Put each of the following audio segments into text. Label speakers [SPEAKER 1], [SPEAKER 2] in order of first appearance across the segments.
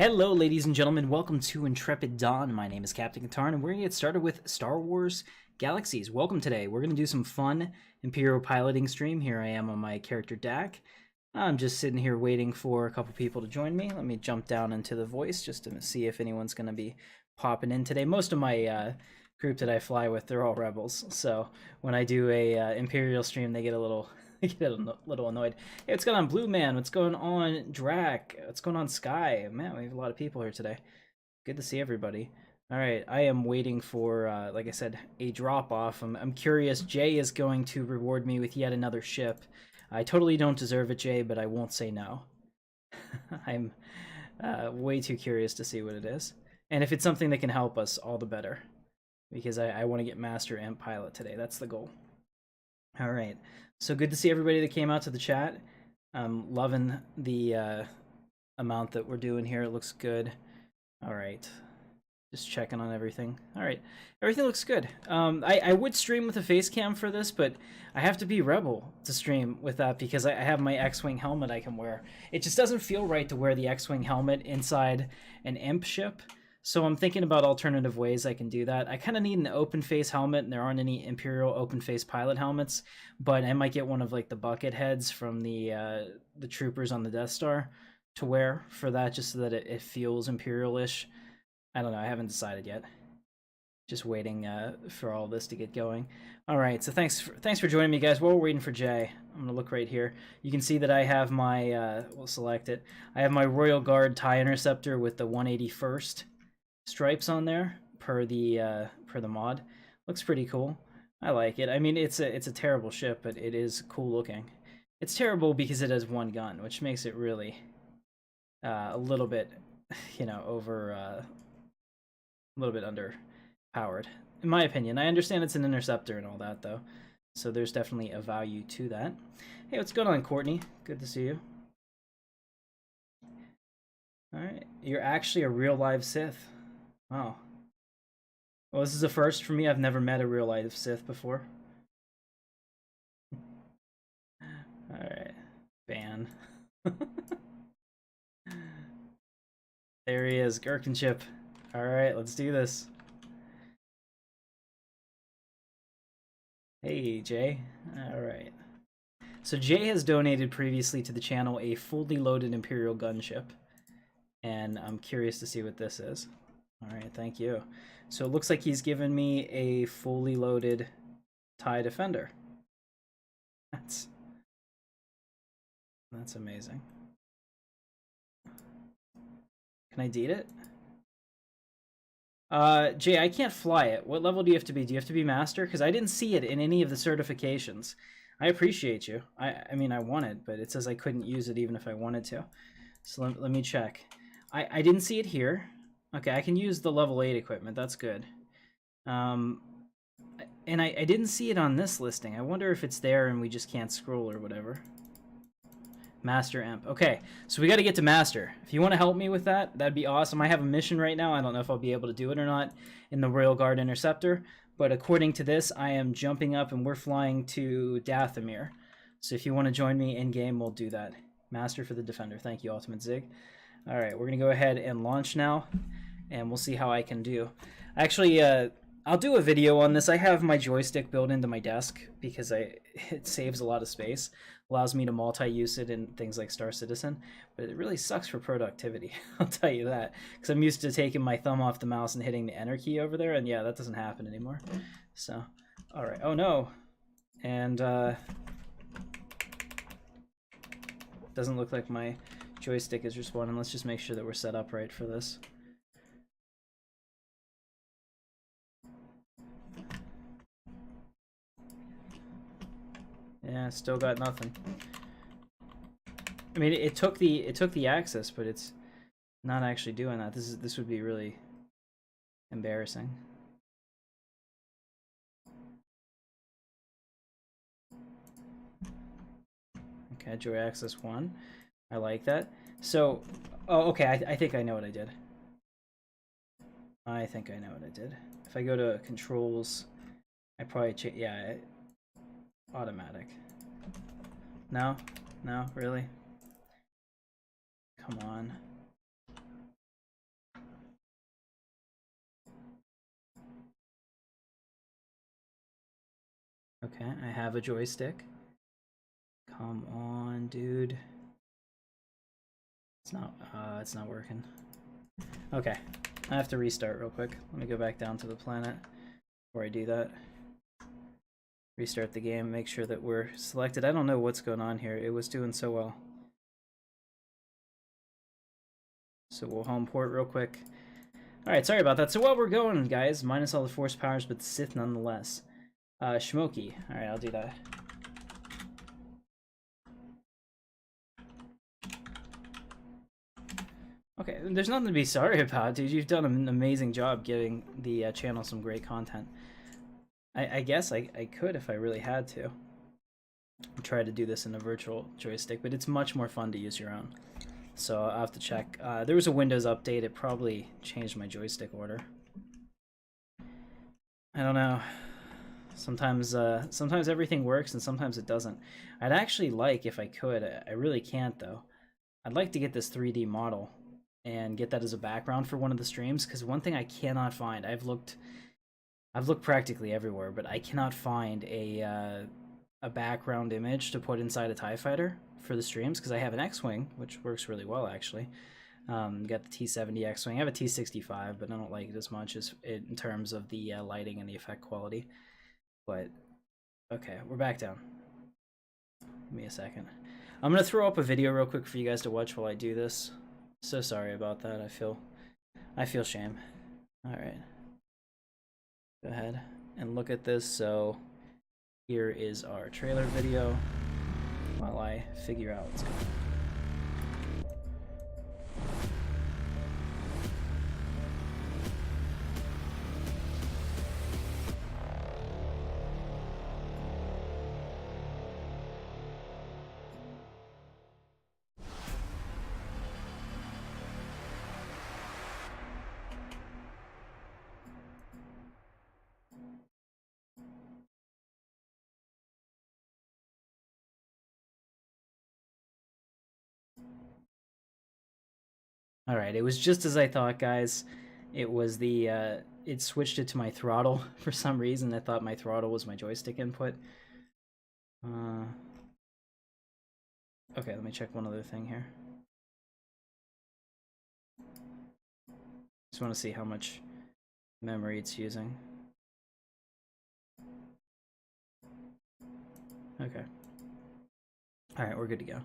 [SPEAKER 1] Hello, ladies and gentlemen. Welcome to Intrepid Dawn. My name is Captain Katarn, and we're going to get started with Star Wars Galaxies. Welcome today. We're going to do some fun Imperial piloting stream. Here I am on my character Dak. I'm just sitting here waiting for a couple people to join me. Let me jump down into the voice just to see if anyone's going to be popping in today. Most of my group that I fly with, they're all rebels. So when I do a Imperial stream, they get a little... get a little annoyed. Hey, what's going on, Blue Man? What's going on, Drac? What's going on, Sky? Man, we have a lot of people here today. Good to see everybody. All right, I am waiting for, like I said, a drop-off. I'm curious. Jay is going to reward me with yet another ship. I totally don't deserve it, Jay, but I won't say no. I'm way too curious to see what it is. And if it's something that can help us, all the better. Because I want to get Master and Pilot today. That's the goal. All right. So good to see everybody that came out to the chat. I'm loving the amount that we're doing here. It looks good. All right. Just checking on everything. All right. Everything looks good. I would stream with a face cam for this, but I have to be Rebel to stream with that because I have my X-Wing helmet I can wear. It just doesn't feel right to wear the X-Wing helmet inside an Imp ship. So I'm thinking about alternative ways I can do that. I kind of need an open face helmet, and there aren't any Imperial open face pilot helmets, but I might get one of like the bucket heads from the troopers on the Death Star to wear for that, just so that it feels Imperial-ish. I don't know. I haven't decided yet. Just waiting for all this to get going. All right. So thanks for joining me, guys. While we're waiting for Jay, I'm gonna look right here. You can see that I have my we'll select it. I have my Royal Guard TIE Interceptor with the 181st. Stripes on there per the mod. Looks pretty cool. I like it. I mean, it's a terrible ship, but it is cool looking. It's terrible because it has one gun, which makes it really a little bit, you know, a little bit underpowered, in my opinion. I understand it's an interceptor and all that, though, so there's definitely a value to that. Hey, what's going on, Courtney? Good to see you. All right, you're actually a real live Sith. Wow. Well, this is a first for me. I've never met a real life Sith before. Alright. Ban. There he is, Gherkinship. Alright, let's do this. Hey, Jay. Alright. So Jay has donated previously to the channel a fully loaded Imperial gunship. And I'm curious to see what this is. All right, thank you. So it looks like he's given me a fully loaded TIE Defender. That's amazing. Can I deed it? Jay, I can't fly it. What level do you have to be? Do you have to be Master? Because I didn't see it in any of the certifications. I appreciate you. I mean, I want it, but it says I couldn't use it even if I wanted to. So let me check. I didn't see it here. Okay, I can use the level 8 equipment. That's good. And I didn't see it on this listing. I wonder if it's there and we just can't scroll or whatever. Master Imp. Okay, so we got to get to Master. If you want to help me with that, that'd be awesome. I have a mission right now. I don't know if I'll be able to do it or not in the Royal Guard Interceptor. But according to this, I am jumping up and we're flying to Dathomir. So if you want to join me in-game, we'll do that. Master for the Defender. Thank you, Ultimate Zig. All right, we're going to go ahead and launch now, and we'll see how I can do. Actually, I'll do a video on this. I have my joystick built into my desk because it saves a lot of space, allows me to multi-use it in things like Star Citizen, but it really sucks for productivity, I'll tell you that, because I'm used to taking my thumb off the mouse and hitting the Enter key over there, and yeah, that doesn't happen anymore. So, all right. Oh, no. And doesn't look like my joystick is responding. Let's just make sure that we're set up right for this. Yeah, still got nothing. I mean, it took the access, but it's not actually doing that. This would be really embarrassing. Okay, joy access 1. I like that. So, oh, okay, I think I know what I did. I think I know what I did. If I go to controls, I probably yeah, automatic. No, really? Come on. Okay, I have a joystick. Come on, dude. It's not working. Okay, I have to restart real quick. Let me go back down to the planet before I do that. Restart the game, make sure that we're selected. I don't know what's going on here. It was doing so well. So we'll home port real quick. Alright, sorry about that. So while we're going, guys, minus all the force powers, but Sith nonetheless. Shmoky. Alright, I'll do that. Okay, there's nothing to be sorry about, dude. You've done an amazing job giving the channel some great content. I guess I could if I really had to. Try to do this in a virtual joystick, but it's much more fun to use your own. So I'll have to check. There was a Windows update. It probably changed my joystick order. I don't know. Sometimes everything works and sometimes it doesn't. I'd actually like, if I could, I really can't though, I'd like to get this 3D model and get that as a background for one of the streams, because one thing I cannot find, I've looked practically everywhere, but I cannot find a background image to put inside a TIE fighter for the streams, because I have an X-Wing, which works really well actually. Got the T-70 X-Wing. I have a T-65, but I don't like it as much as in terms of the lighting and the effect quality. But okay, we're back down. Give me a second. I'm gonna throw up a video real quick for you guys to watch while I do this. So sorry about that. I feel shame. All right, go ahead and look at this. So here is our trailer video while I figure out what's going on. All right, it was just as I thought, guys. It was the it switched it to my throttle for some reason. I thought my throttle was my joystick input. Okay, let me check one other thing here. Just want to see how much memory it's using. Okay. All right, we're good to go.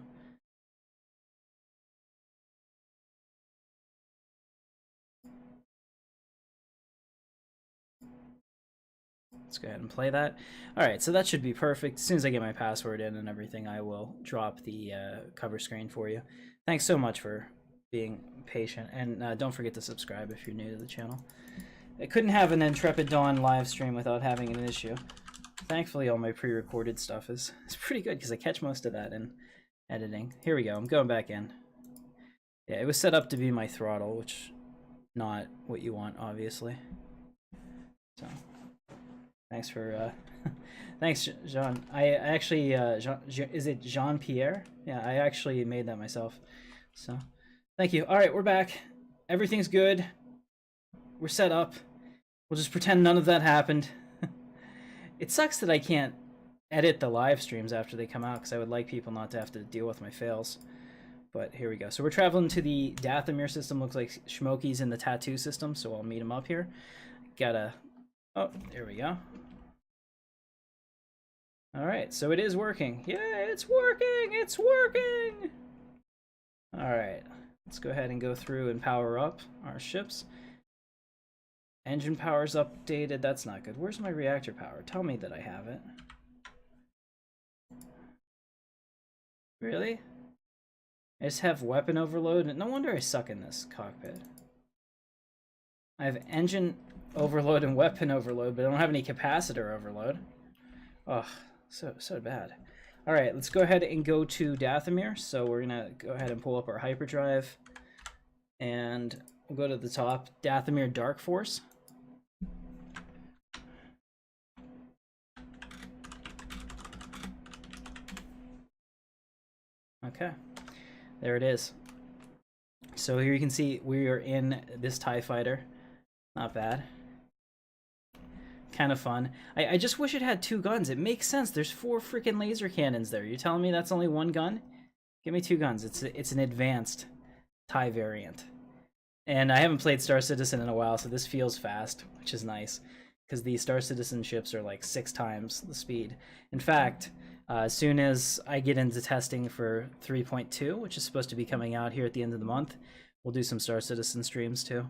[SPEAKER 1] Let's go ahead and play that. All right, so that should be perfect. As soon as I get my password in and everything, I will drop the cover screen for you. Thanks so much for being patient, and don't forget to subscribe if you're new to the channel. I couldn't have an Intrepid Dawn live stream without having an issue. Thankfully, all my pre-recorded stuff is pretty good because I catch most of that in editing. Here we go. I'm going back in. Yeah, it was set up to be my throttle, which not what you want, obviously. So, thanks for thanks, Jean. I actually is it Jean-Pierre? Yeah, I actually made that myself. So, thank you. All right, we're back. Everything's good. We're set up. We'll just pretend none of that happened. It sucks that I can't edit the live streams after they come out, because I would like people not to have to deal with my fails. But here we go. So we're traveling to the Dathomir system. Looks like Shmoky's in the tattoo system, so I'll meet him up here. Oh, there we go. All right, so it is working. Yeah, it's working. It's working. All right, let's go ahead and go through and power up our ships. Engine power's updated. That's not good. Where's my reactor power? Tell me that I have it. Really? I just have weapon overload. No wonder I suck in this cockpit. I have engine overload and weapon overload, but I don't have any capacitor overload. Oh, so bad. All right, let's go ahead and go to Dathomir. So we're gonna go ahead and pull up our hyperdrive, and we'll go to the top. Dathomir Dark Force. Okay, there it is. So here you can see we are in this TIE fighter. Not bad. kind of fun. I just wish it had 2 guns. It makes sense. There's 4 freaking laser cannons there. You're telling me that's only 1 gun? Give me 2 guns. It's an advanced TIE variant. And I haven't played Star Citizen in a while, so this feels fast, which is nice. Because the Star Citizen ships are like 6 times the speed. In fact, as soon as I get into testing for 3.2, which is supposed to be coming out here at the end of the month, we'll do some Star Citizen streams too.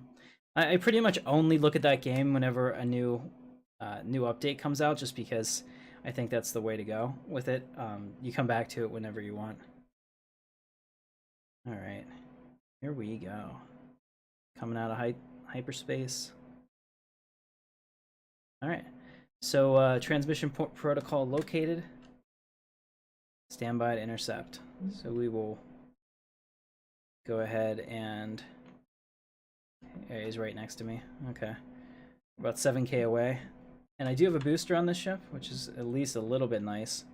[SPEAKER 1] I pretty much only look at that game whenever a new update comes out, just because I think that's the way to go with it. You come back to it whenever you want. All right, here we go. Coming out of hyperspace. All right, so transmission protocol located. Stand by to intercept. So we will go ahead and... Yeah, he's right next to me. Okay. About 7K away. And I do have a booster on this ship, which is at least a little bit nice.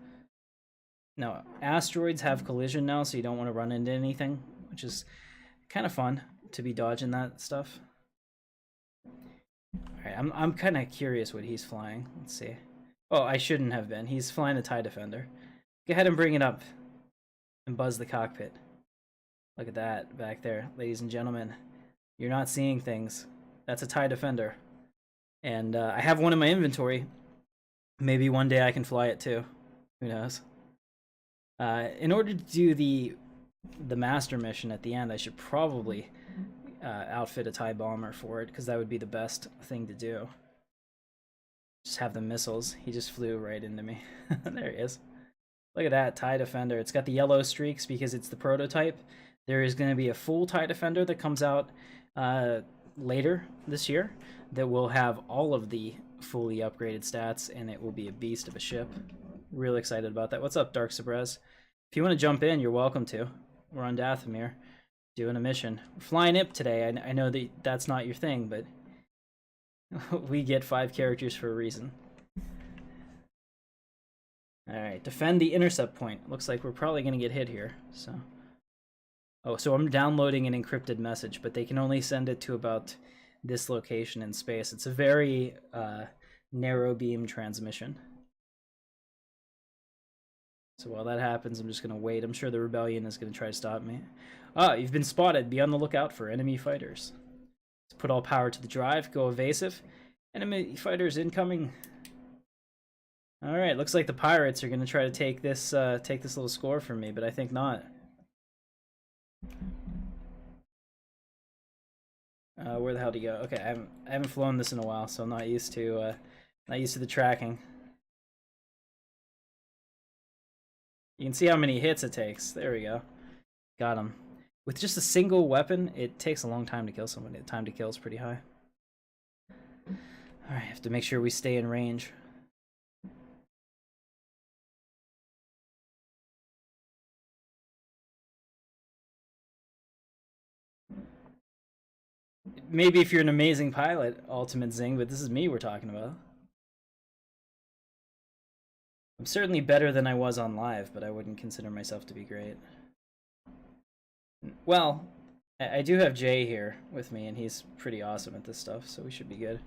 [SPEAKER 1] Now, asteroids have collision now, so you don't want to run into anything, which is kind of fun to be dodging that stuff. Alright, I'm kind of curious what he's flying. Let's see. Oh, I shouldn't have been. He's flying a TIE Defender. Go ahead and bring it up and buzz the cockpit. Look at that back there, ladies and gentlemen. You're not seeing things. That's a TIE Defender. And I have one in my inventory. Maybe one day I can fly it too. Who knows? In order to do the master mission at the end, I should probably outfit a TIE Bomber for it, because that would be the best thing to do. Just have the missiles. He just flew right into me. There he is. Look at that, TIE Defender. It's got the yellow streaks because it's the prototype. There is going to be a full TIE Defender that comes out later this year that will have all of the fully upgraded stats, and it will be a beast of a ship. Really excited about that. What's up, Dark Sabrez? If you want to jump in, you're welcome to. We're on Dathomir doing a mission. We're flying Imp today. I know that that's not your thing, but we get 5 characters for a reason. Alright, defend the intercept point. Looks like we're probably going to get hit here. So, oh, so I'm downloading an encrypted message, but they can only send it to about this location in space. It's a very narrow beam transmission. So while that happens, I'm just going to wait. I'm sure the rebellion is going to try to stop me. Ah, you've been spotted. Be on the lookout for enemy fighters. Let's put all power to the drive. Go evasive. Enemy fighters incoming. All right, looks like the pirates are going to try to take this little score from me, but I think not. Where the hell do you go? Okay, I haven't flown this in a while, so I'm not used to the tracking. You can see how many hits it takes. There we go. Got him. With just a single weapon, it takes a long time to kill somebody. The time to kill is pretty high. Alright, have to make sure we stay in range. Maybe if you're an amazing pilot, Ultimate Zing, but this is me we're talking about. I'm certainly better than I was on live, but I wouldn't consider myself to be great. Well, I do have Jay here with me, and he's pretty awesome at this stuff, so we should be good.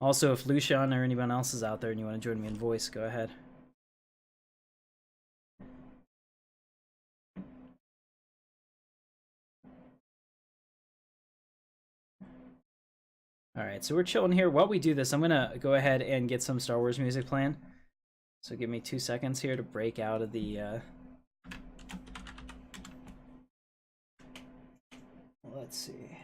[SPEAKER 1] Also, if Lucian or anyone else is out there and you want to join me in voice, go ahead. Alright, so we're chilling here. While we do this, I'm going to go ahead and get some Star Wars music playing. So give me 2 seconds here to break out of the... Let's see.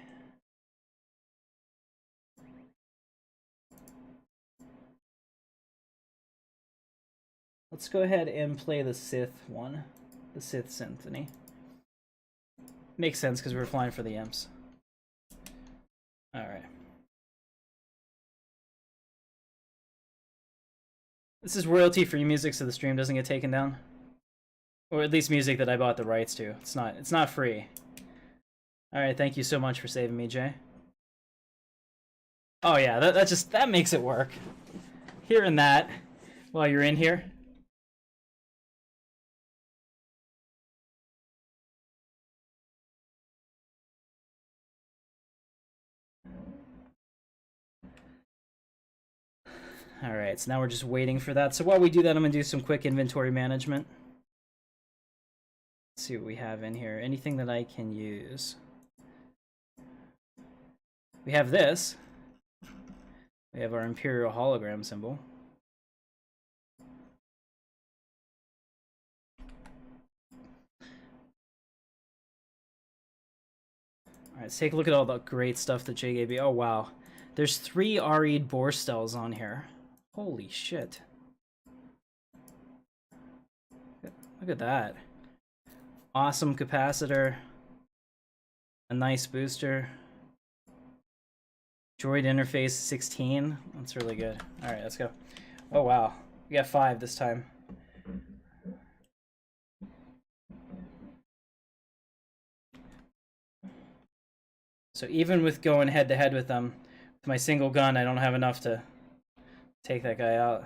[SPEAKER 1] Let's go ahead and play the Sith one. The Sith Symphony. Makes sense because we're flying for the Imps. Alright. This is royalty-free music, so the stream doesn't get taken down. Or at least music that I bought the rights to. It's not free. Alright, thank you so much for saving me, Jay. Oh yeah, that makes it work. Hearing that while you're in here. Alright, so now we're just waiting for that. So while we do that, I'm going to do some quick inventory management. Let's see what we have in here. Anything that I can use. We have this. We have our Imperial hologram symbol. Alright, let's take a look at all the great stuff that Jay gave me. Oh, wow. There's 3 Arid Borstels on here. Holy shit. Look at that. Awesome capacitor. A nice booster. Droid interface 16. That's really good. Alright, let's go. Oh, wow. We got 5 this time. So even with going head-to-head with them, with my single gun, I don't have enough to take that guy out.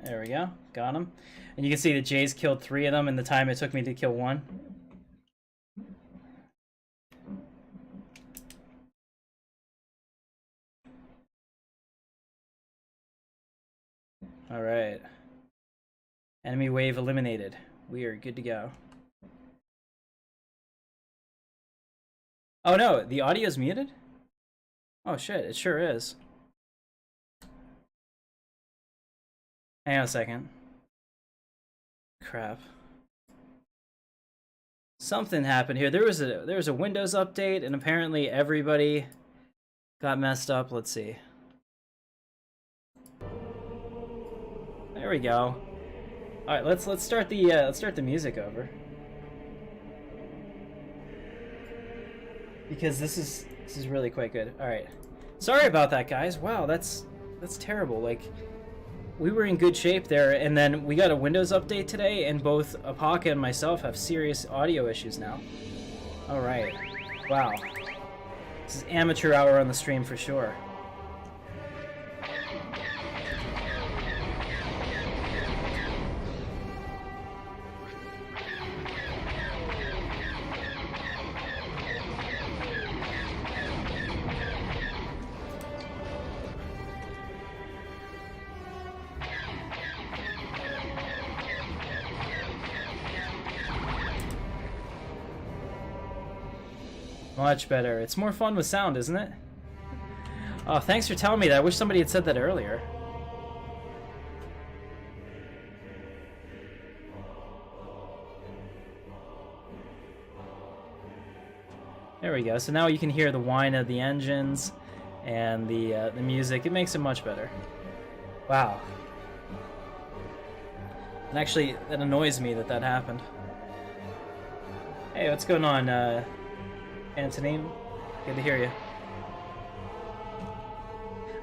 [SPEAKER 1] There we go. Got him. And you can see that Jay's killed 3 of them in the time it took me to kill 1. Alright. Enemy wave eliminated. We are good to go. Oh no, the audio's muted? Oh shit, it sure is. Hang on a second. Crap. Something happened here. There was a Windows update and apparently everybody got messed up. Let's see. There we go. All right, let's start the music over. Because this is really quite good. All right. Sorry about that, guys. Wow, that's terrible. Like, we were in good shape there, and then we got a Windows update today, and both Apaka and myself have serious audio issues now. All right. Wow. This is amateur hour on the stream for sure. Much better. It's more fun with sound, isn't it? Oh, thanks for telling me that. I wish somebody had said that earlier. There we go. So now you can hear the whine of the engines and the music. It makes it much better. Wow. And actually, that annoys me that happened. Hey, what's going on, Antonin? Good to hear you.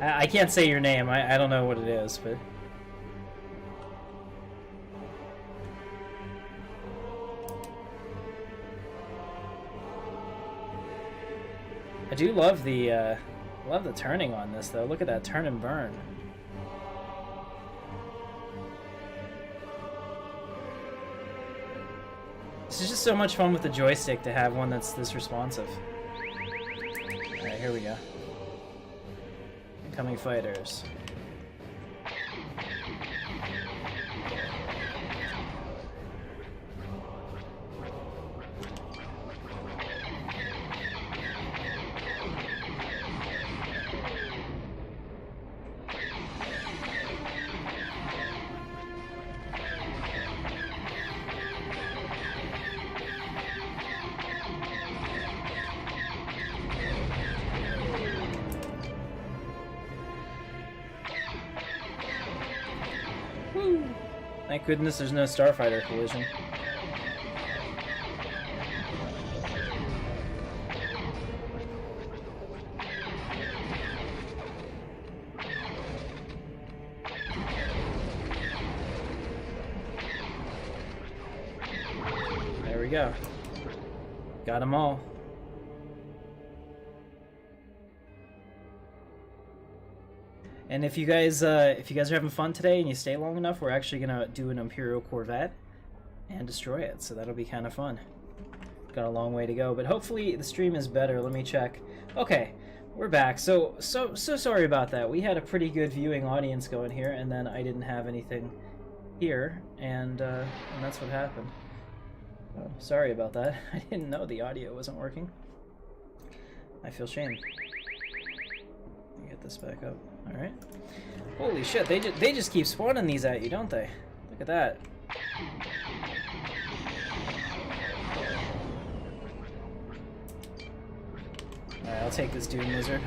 [SPEAKER 1] I can't say your name. I don't know what it is, but... I do love the turning on this, though. Look at that turn and burn. This is just so much fun with the joystick to have one that's this responsive. Alright, here we go. Incoming fighters. Thank goodness there's no starfighter collision. There we go. Got them all. And if you guys are having fun today and you stay long enough, we're actually gonna do an Imperial Corvette and destroy it. So that'll be kind of fun. got a long way to go, but hopefully the stream is better. Let me check. Okay, we're back. So sorry about that. We had a pretty good viewing audience going here, and then I didn't have anything here, and that's what happened. Oh, sorry about that. I didn't know the audio wasn't working. I feel shame. Let me get this back up. All right. Holy shit! They just keep spawning these at you, don't they? Look at that. Alright, I'll take this Doom Lizard.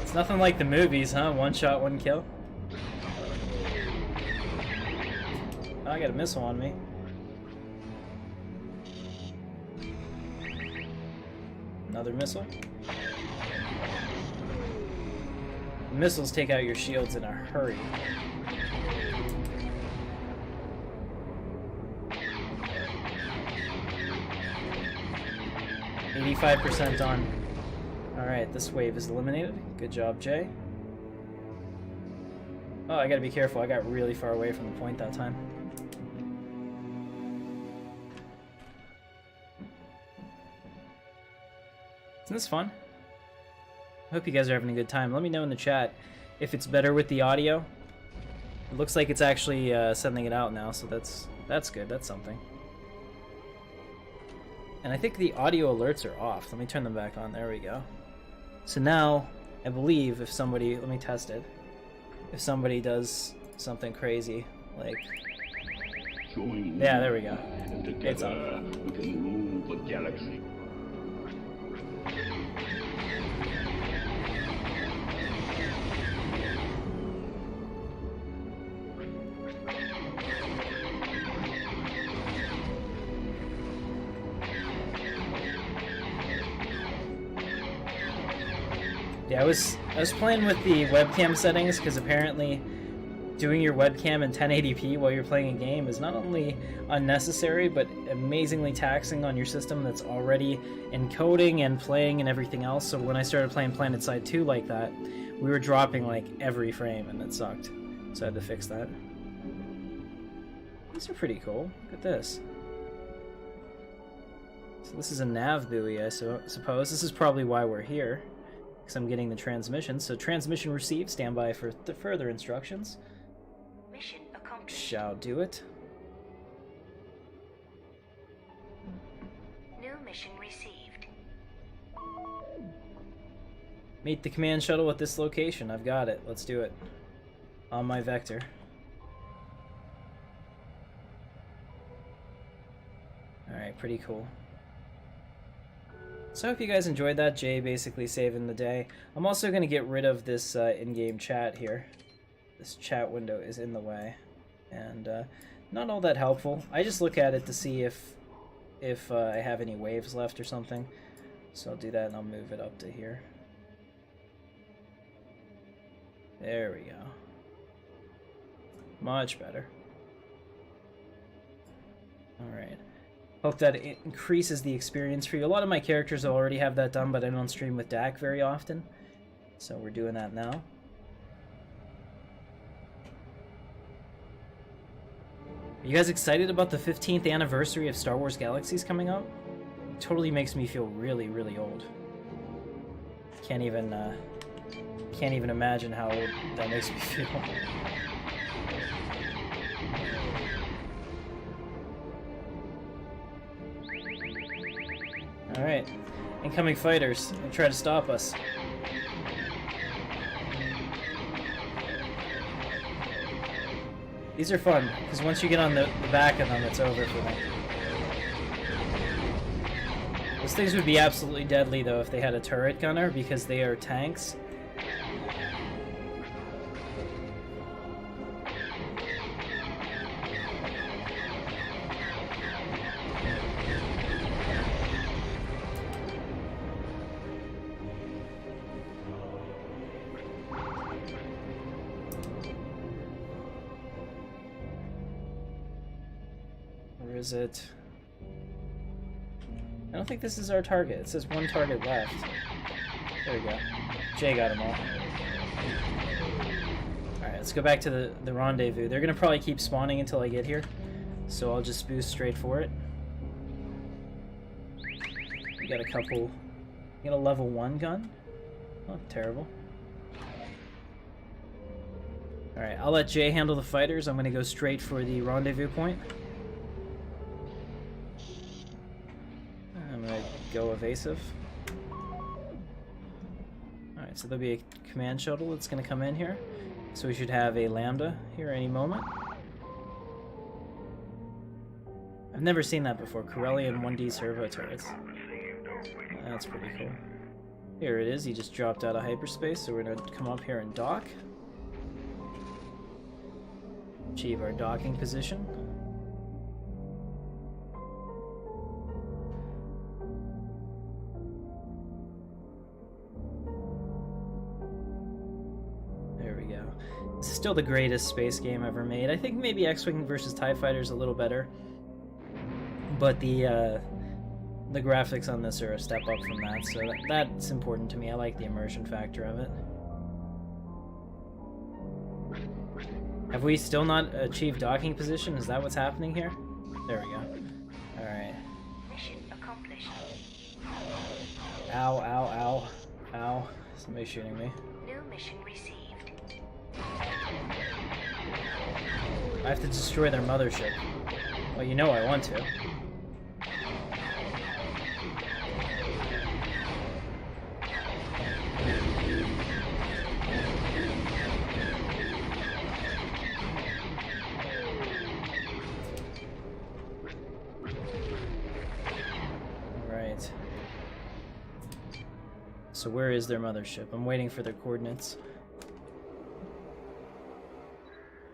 [SPEAKER 1] It's nothing like the movies, huh? One shot, one kill. Oh, I got a missile on me. Another missile. Missiles take out your shields in a hurry. 85% done. Alright, this wave is eliminated. Good job, Jay. Oh, I gotta be careful. I got really far away from the point that time. Isn't this fun? I hope you guys are having a good time. Let me know in the chat if it's better with the audio. It looks like it's actually sending it out now, so that's good. That's something. And I think the audio alerts are off. Let me turn them back on. There we go. So now, I believe if somebody... Let me test it. If somebody does something crazy, like... Yeah, there we go. It's on.
[SPEAKER 2] We can rule the galaxy.
[SPEAKER 1] Yeah, I was playing with the webcam settings because apparently doing your webcam in 1080p while you're playing a game is not only unnecessary but amazingly taxing on your system that's already encoding and playing and everything else. So when I started playing PlanetSide 2 like that, we were dropping like every frame and it sucked. So I had to fix that. These are pretty cool. Look at this. So this is a nav buoy, I suppose. This is probably why we're here. Because I'm getting the transmission. So transmission received. Stand by for further instructions.
[SPEAKER 3] Mission accomplished.
[SPEAKER 1] Shall do it.
[SPEAKER 3] New mission received.
[SPEAKER 1] Meet the command shuttle at this location. I've got it. Let's do it. On my vector. Alright, pretty cool. So I hope you guys enjoyed that. Jay basically saving the day. I'm also going to get rid of this in-game chat here. This chat window is in the way. And not all that helpful. I just look at it to see if I have any waves left or something. So I'll do that and I'll move it up to here. There we go. Much better. Alright. Hope that it increases the experience for you. A lot of my characters already have that done, but I don't stream with Dak very often. So we're doing that now. Are you guys excited about the 15th anniversary of Star Wars Galaxies coming up? It totally makes me feel really, really old. Can't even imagine how old that makes me feel. Alright, incoming fighters, they try to stop us. These are fun, because once you get on the back of them, it's over for me. Those things would be absolutely deadly, though, if they had a turret gunner, because they are tanks. Is it? I don't think this is our target. It says one target left. There we go. Jay got them all. Alright, let's go back to the rendezvous. They're gonna probably keep spawning until I get here, so I'll just boost straight for it. We got a couple... We got a level 1 gun? Oh, terrible. Alright, I'll let Jay handle the fighters. I'm gonna go straight for the rendezvous point. I'm gonna go evasive. Alright, so there'll be a command shuttle that's gonna come in here. So we should have a Lambda here any moment. I've never seen that before. Corellian 1D servo turrets. That's pretty cool. Here it is. He just dropped out of hyperspace, so we're gonna come up here and dock. Achieve our docking position. There we go. This is still the greatest space game ever made. I think maybe X-Wing versus TIE Fighter is a little better, but the graphics on this are a step up from that, so that's important to me. I like the immersion factor of it. Have we still not achieved docking position? Is that what's happening here? There we go. Alright.
[SPEAKER 3] Mission accomplished.
[SPEAKER 1] Ow, ow, ow. Ow. Somebody's shooting me.
[SPEAKER 3] New mission received.
[SPEAKER 1] I have to destroy their mothership. Well, you know I want to. So where is their mothership? I'm waiting for their coordinates.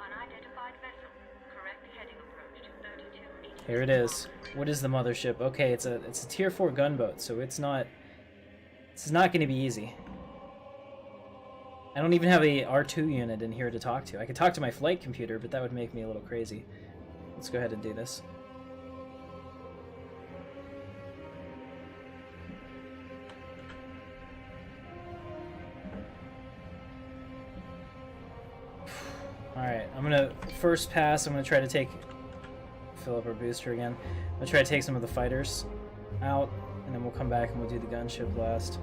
[SPEAKER 3] Unidentified vessel. Correct heading approach to 3280.
[SPEAKER 1] Here it is. What is the mothership? Okay, it's a tier 4 gunboat, so this is not going to be easy. I don't even have a R2 unit in here to talk to. I could talk to my flight computer, but that would make me a little crazy. Let's go ahead and do this. Alright, I'm gonna first pass. I'm gonna try to fill up our booster again. I'm gonna try to take some of the fighters out, and then we'll come back and we'll do the gunship last.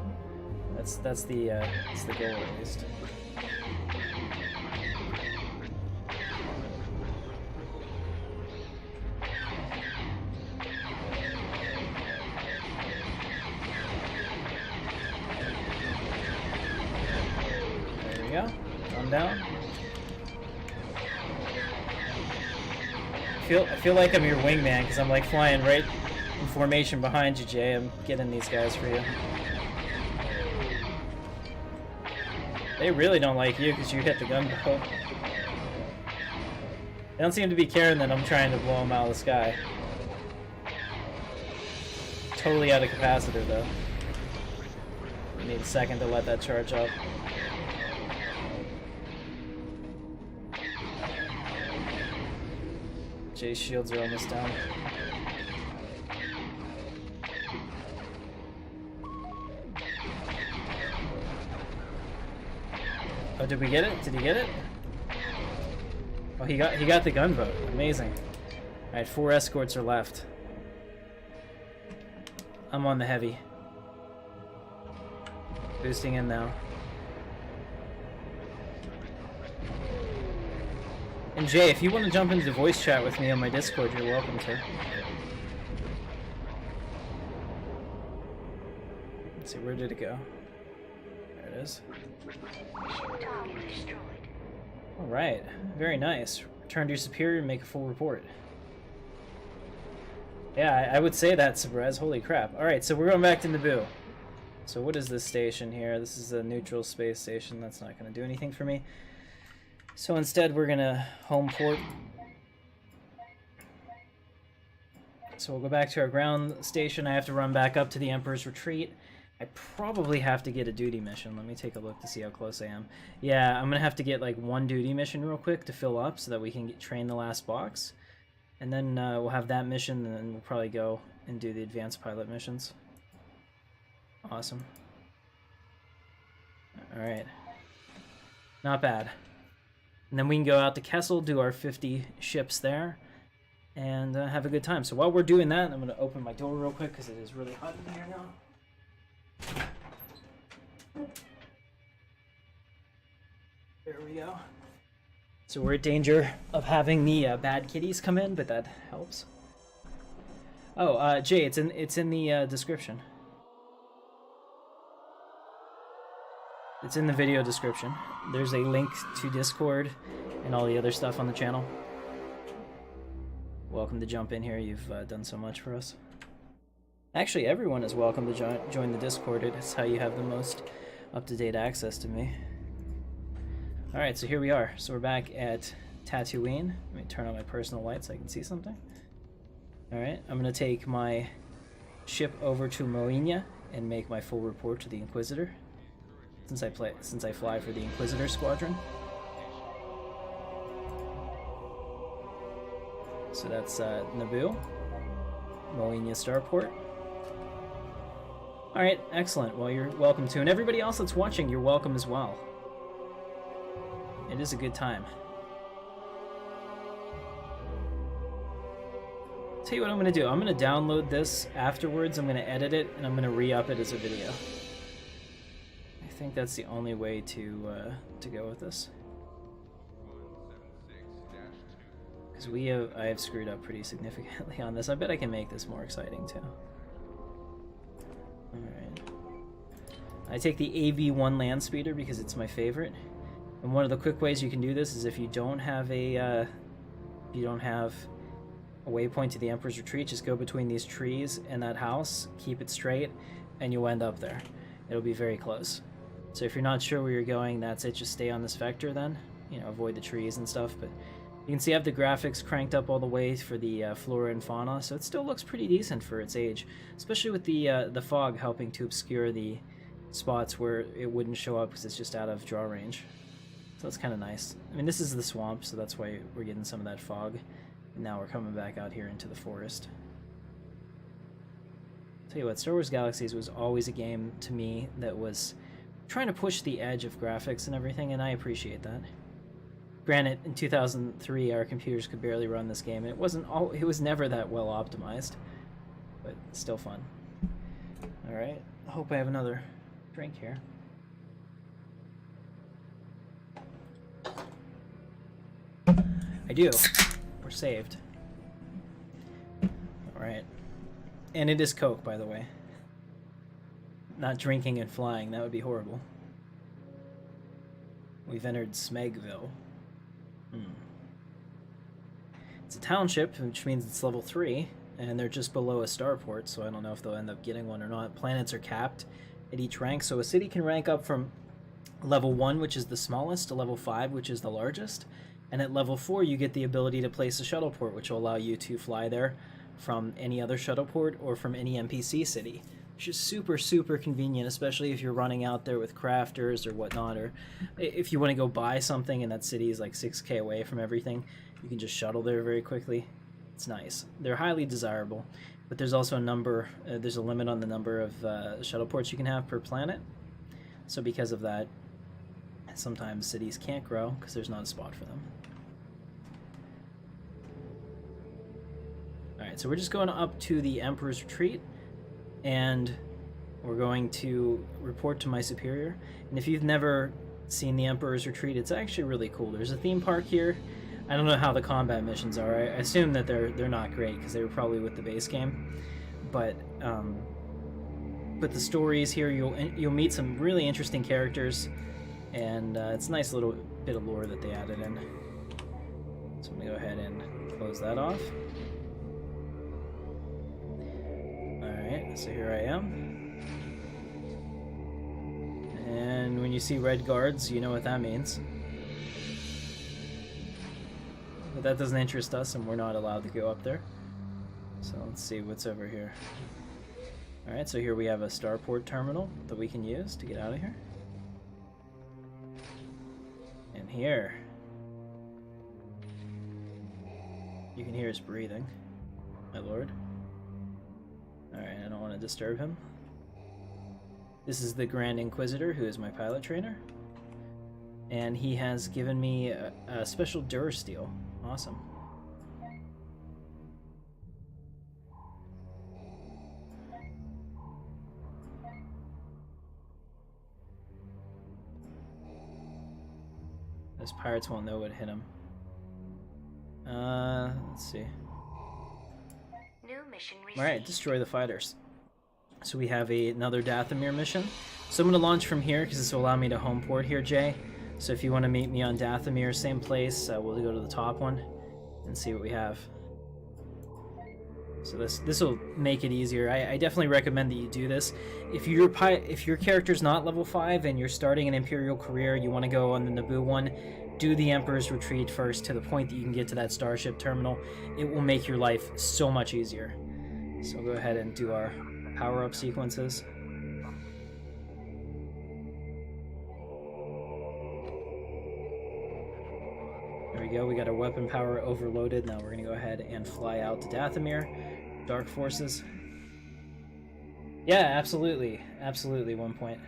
[SPEAKER 1] That's the goal at least. There we go. One down. I feel like I'm your wingman because I'm like flying right in formation behind you, Jay. I'm getting these guys for you. They really don't like you because you hit the gunboat. They don't seem to be caring that I'm trying to blow them out of the sky. Totally out of capacitor though. I need a second to let that charge up. Jay's shields are almost down. Oh, did we get it? Did he get it? Oh, he got the gunboat. Amazing. All right, 4 escorts are left. I'm on the heavy. Boosting in now. And Jay, if you want to jump into the voice chat with me on my Discord, you're welcome to. Let's see, where did it go? There it is.
[SPEAKER 3] Mission target destroyed.
[SPEAKER 1] Alright, very nice. Return to your superior and make a full report. Yeah, I would say that, Sabrez. Holy crap. Alright, so we're going back to Naboo. So what is this station here? This is a neutral space station. That's not going to do anything for me. So instead we're going to home port. So we'll go back to our ground station. I have to run back up to the Emperor's Retreat. I probably have to get a duty mission. Let me take a look to see how close I am. Yeah, I'm going to have to get like one duty mission real quick to fill up so that we can train the last box. And then we'll have that mission, and then we'll probably go and do the advanced pilot missions. Awesome. Alright. Not bad. And then we can go out to Kessel, do our 50 ships there, and have a good time. So while we're doing that, I'm going to open my door real quick because it is really hot in here now. There we go. So we're at danger of having the bad kitties come in, but that helps. Oh, Jay, it's in the description. It's in the video description. There's a link to Discord and all the other stuff on the channel. Welcome to jump in here. You've done so much for us. Actually, everyone is welcome to join the Discord. It's how you have the most up-to-date access to me. Alright, so here we are. So we're back at Tatooine. Let me turn on my personal light so I can see something. Alright, I'm going to take my ship over to Moenia and make my full report to the Inquisitor. Since I fly for the Inquisitor Squadron. So that's Naboo, Moenia Starport. Alright, excellent. Well, you're welcome to. And everybody else that's watching, you're welcome as well. It is a good time. Tell you what I'm going to do. I'm going to download this afterwards. I'm going to edit it, and I'm going to re-up it as a video. I think that's the only way to go with this. Because I have screwed up pretty significantly on this. I bet I can make this more exciting too. Alright. I take the AV1 land speeder because it's my favorite. And one of the quick ways you can do this is if you don't have a waypoint to the Emperor's Retreat, just go between these trees and that house, keep it straight, and you'll end up there. It'll be very close. So if you're not sure where you're going, that's it. Just stay on this vector then. You know, avoid the trees and stuff. But you can see I have the graphics cranked up all the way for the flora and fauna, so it still looks pretty decent for its age. Especially with the fog helping to obscure the spots where it wouldn't show up because it's just out of draw range. So that's kind of nice. I mean, this is the swamp, so that's why we're getting some of that fog. And now we're coming back out here into the forest. Tell you what, Star Wars Galaxies was always a game to me that was trying to push the edge of graphics and everything, and I appreciate that. Granted, in 2003, our computers could barely run this game, and it was never that well optimized, but still fun. All right, I hope I have another drink here. I do. We're saved. All right, and it is Coke, by the way. Not drinking and flying, that would be horrible. We've entered Smegville. It's a township, which means it's level 3, and they're just below a starport, so I don't know if they'll end up getting one or not. Planets are capped at each rank, so a city can rank up from level 1, which is the smallest, to level 5, which is the largest, and at level 4 you get the ability to place a shuttle port, which will allow you to fly there from any other shuttle port or from any NPC city. Which is super, super convenient, especially if you're running out there with crafters or whatnot, or if you want to go buy something and that city is like 6k away from everything, you can just shuttle there very quickly. It's nice. They're highly desirable, but there's also there's a limit on the number of shuttle ports you can have per planet. So because of that, sometimes cities can't grow because there's not a spot for them. Alright, so we're just going up to the Emperor's Retreat, and we're going to report to my superior. And if you've never seen the Emperor's Retreat, it's actually really cool. There's a theme park here. I don't know how the combat missions are. I assume that they're not great because they were probably with the base game. But the stories here, you'll meet some really interesting characters, and it's a nice little bit of lore that they added in. So I'm gonna go ahead and close that off. Alright, so here I am. And when you see red guards, you know what that means. But that doesn't interest us, and we're not allowed to go up there. So let's see what's over here. Alright, so here we have a starport terminal that we can use to get out of here. And here, you can hear us breathing, my lord. Alright, I don't want to disturb him. This is the Grand Inquisitor, who is my pilot trainer. And he has given me a special Durasteel. Awesome. Those pirates won't know what hit him. Let's see.
[SPEAKER 3] New mission received.
[SPEAKER 1] Alright, destroy the fighters. So we have another Dathomir mission. So I'm going to launch from here because this will allow me to home port here, Jay. So if you want to meet me on Dathomir, same place, we'll go to the top one and see what we have. So this will make it easier. I definitely recommend that you do this. If your character's not level 5 and you're starting an Imperial career, you want to go on the Naboo one, do the Emperor's Retreat first to the point that you can get to that starship terminal. It will make your life so much easier. So we'll go ahead and do our power-up sequences. There we go, we got our weapon power overloaded. Now we're going to go ahead and fly out to Dathomir. Dark Forces. Yeah, absolutely. Absolutely, 1 point.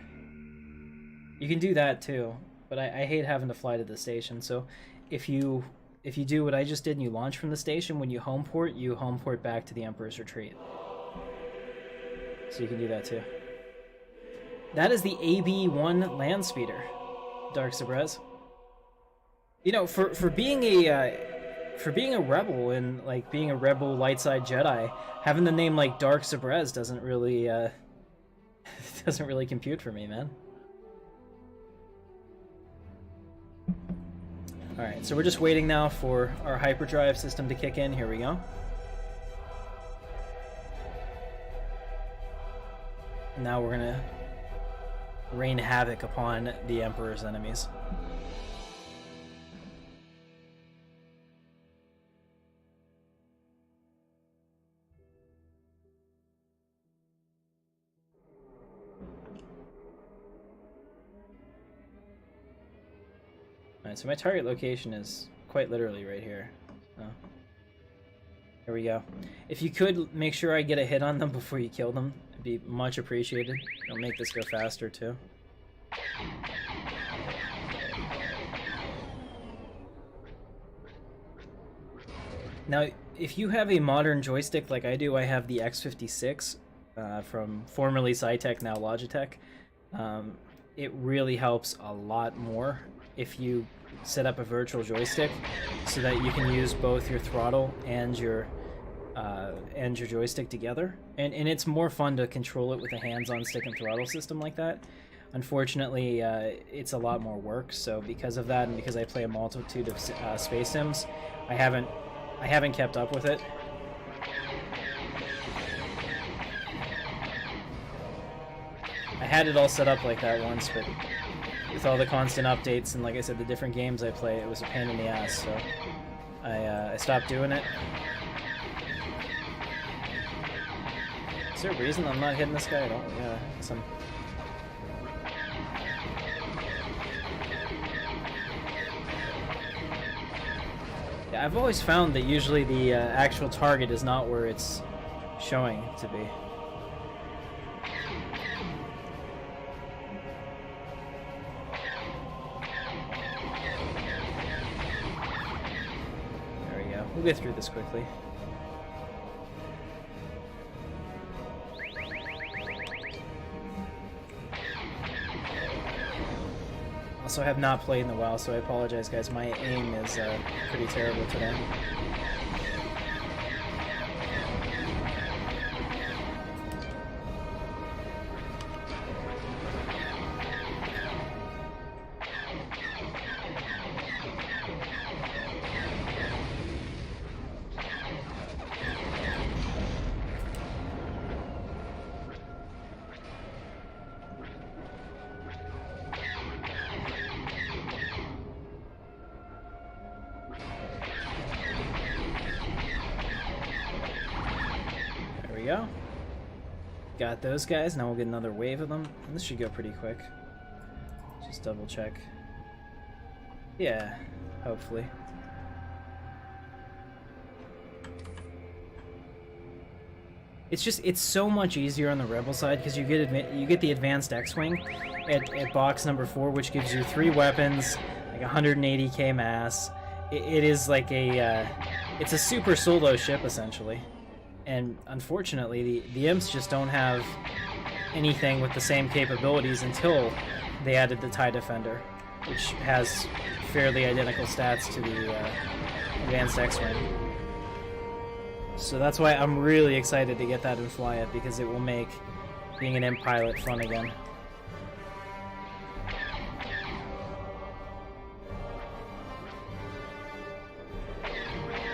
[SPEAKER 1] You can do that too, but I hate having to fly to the station. So if you do what I just did and you launch from the station, when you home port back to the Emperor's Retreat. So you can do that too. That is the AB-1 land speeder, Dark Sabrez. You know, for being a rebel and like being a rebel light side Jedi, having the name like Dark Sabrez doesn't really compute for me, man. All right, so we're just waiting now for our hyperdrive system to kick in. Here we go. Now we're gonna rain havoc upon the Emperor's enemies. Alright, so my target location is quite literally right here. So, here we go. If you could make sure I get a hit on them before you kill them, it'd be much appreciated. It'll make this go faster too. Now, if you have a modern joystick like I do, I have the X56 from formerly Sci-Tech, now Logitech. It really helps a lot more if you set up a virtual joystick so that you can use both your throttle and your joystick together. And it's more fun to control it with a hands-on stick and throttle system like that. Unfortunately, it's a lot more work, so because of that and because I play a multitude of space sims, I haven't kept up with it. I had it all set up like that once, but with all the constant updates and, like I said, the different games I play, it was a pain in the ass, so I stopped doing it. Is there a reason I'm not hitting this guy at all? Yeah, some... Yeah, I've always found that usually the actual target is not where it's showing to be. There we go. We'll get through this quickly. Also, I have not played in a while, so I apologize, guys. My aim is pretty terrible today. Go. Got those guys. Now we'll get another wave of them. And this should go pretty quick. Just double check. Yeah, hopefully. it's so much easier on the Rebel side because you get the advanced X-wing at box number 4, which gives you 3 weapons, like 180k mass. It is like it's a super solo ship essentially, and unfortunately the Imps just don't have anything with the same capabilities until they added the TIE Defender, which has fairly identical stats to the advanced X-wing. So that's why I'm really excited to get that and fly it, because it will make being an Imp pilot fun again.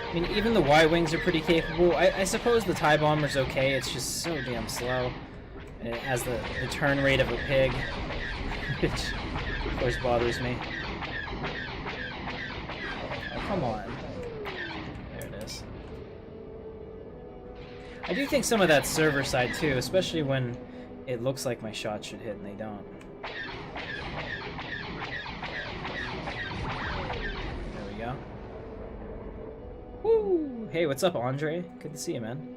[SPEAKER 1] I mean, even the Y-wings are pretty capable. I suppose the TIE Bomber's okay, it's just so damn slow. And it has the turn rate of a pig, which of course bothers me. Oh, come on. There it is. I do think some of that's server side too, especially when it looks like my shots should hit and they don't. There we go. Woo! Hey, what's up, Andre? Good to see you, man.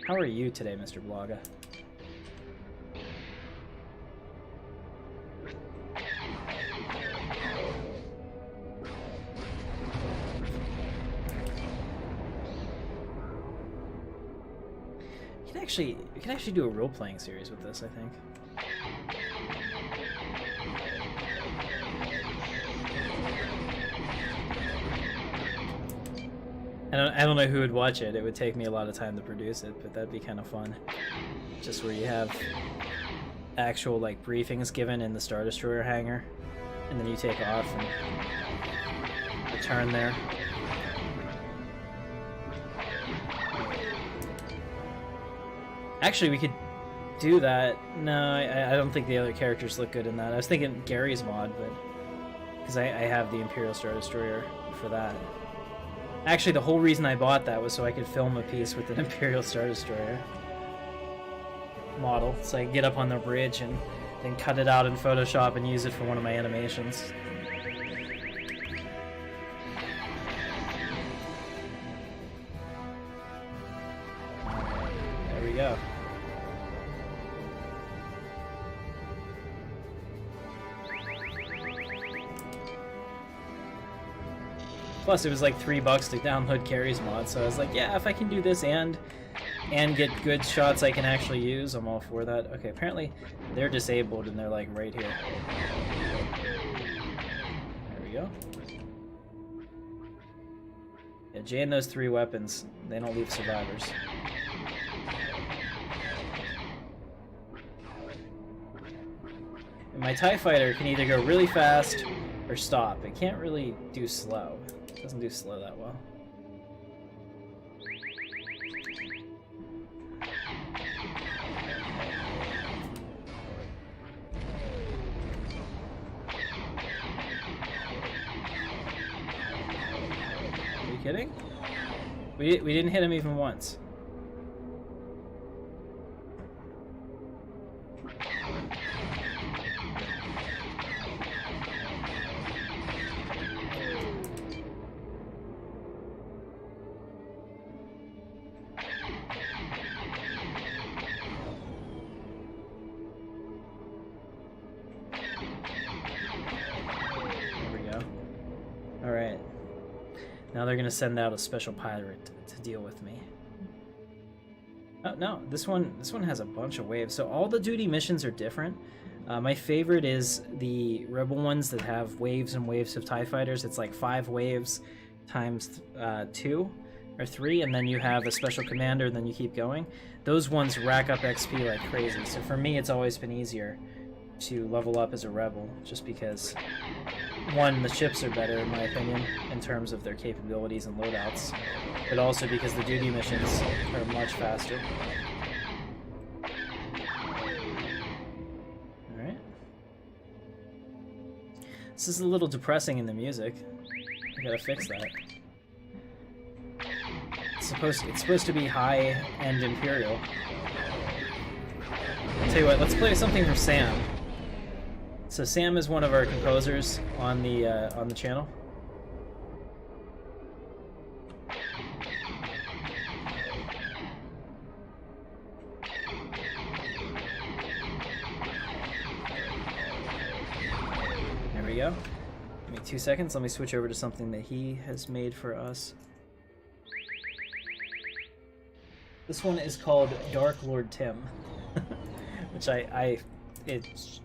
[SPEAKER 1] How are you today, Mr. Blogga? We can actually do a role-playing series with this, I think. I don't know who would watch it. It would take me a lot of time to produce it, but that'd be kind of fun. Just where you have actual like briefings given in the Star Destroyer hangar, and then you take off and return there. Actually, we could do that. No, I don't think the other characters look good in that. I was thinking Gary's mod, but because I have the Imperial Star Destroyer for that. Actually, the whole reason I bought that was so I could film a piece with an Imperial Star Destroyer model, so I could get up on the bridge and then cut it out in Photoshop and use it for one of my animations. There we go. Plus, it was like $3 to download Carrie's mod, so I was like, yeah, if I can do this and get good shots I can actually use, I'm all for that. Okay, apparently they're disabled and they're like right here. There we go. Yeah, Jay and those 3 weapons, they don't leave survivors. And my TIE Fighter can either go really fast or stop. It can't really do slow. It doesn't do slow that well. Are you kidding? We didn't hit him even once. Now they're gonna send out a special pirate to deal with me. Oh no, this one has a bunch of waves. So all the duty missions are different. My favorite is the Rebel ones that have waves and waves of TIE fighters. It's like 5 waves times 2 or 3, and then you have a special commander, and then you keep going. Those ones rack up XP like crazy. So for me, it's always been easier to level up as a Rebel, just because, one, the ships are better in my opinion in terms of their capabilities and loadouts, but also because the duty missions are much faster. Alright. This is a little depressing in the music. I gotta fix that. It's supposed to be high-end Imperial. I'll tell you what, let's play something from Sam. So Sam is one of our composers on the channel. we go. Give me 2 seconds. Let me switch over to something that he has made for us. This one is called Dark Lord Tim, which it's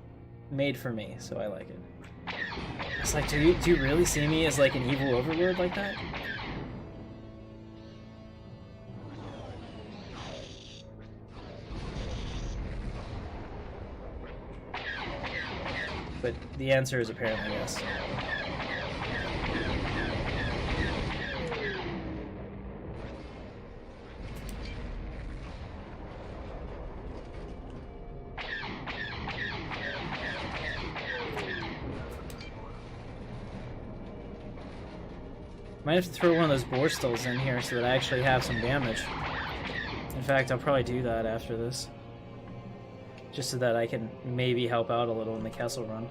[SPEAKER 1] made for me, so I like it. It's like, do you really see me as like an evil overlord like that? But the answer is apparently yes. Might have to throw one of those Borstals in here so that I actually have some damage. In fact, I'll probably do that after this. Just so that I can maybe help out a little in the Kessel run.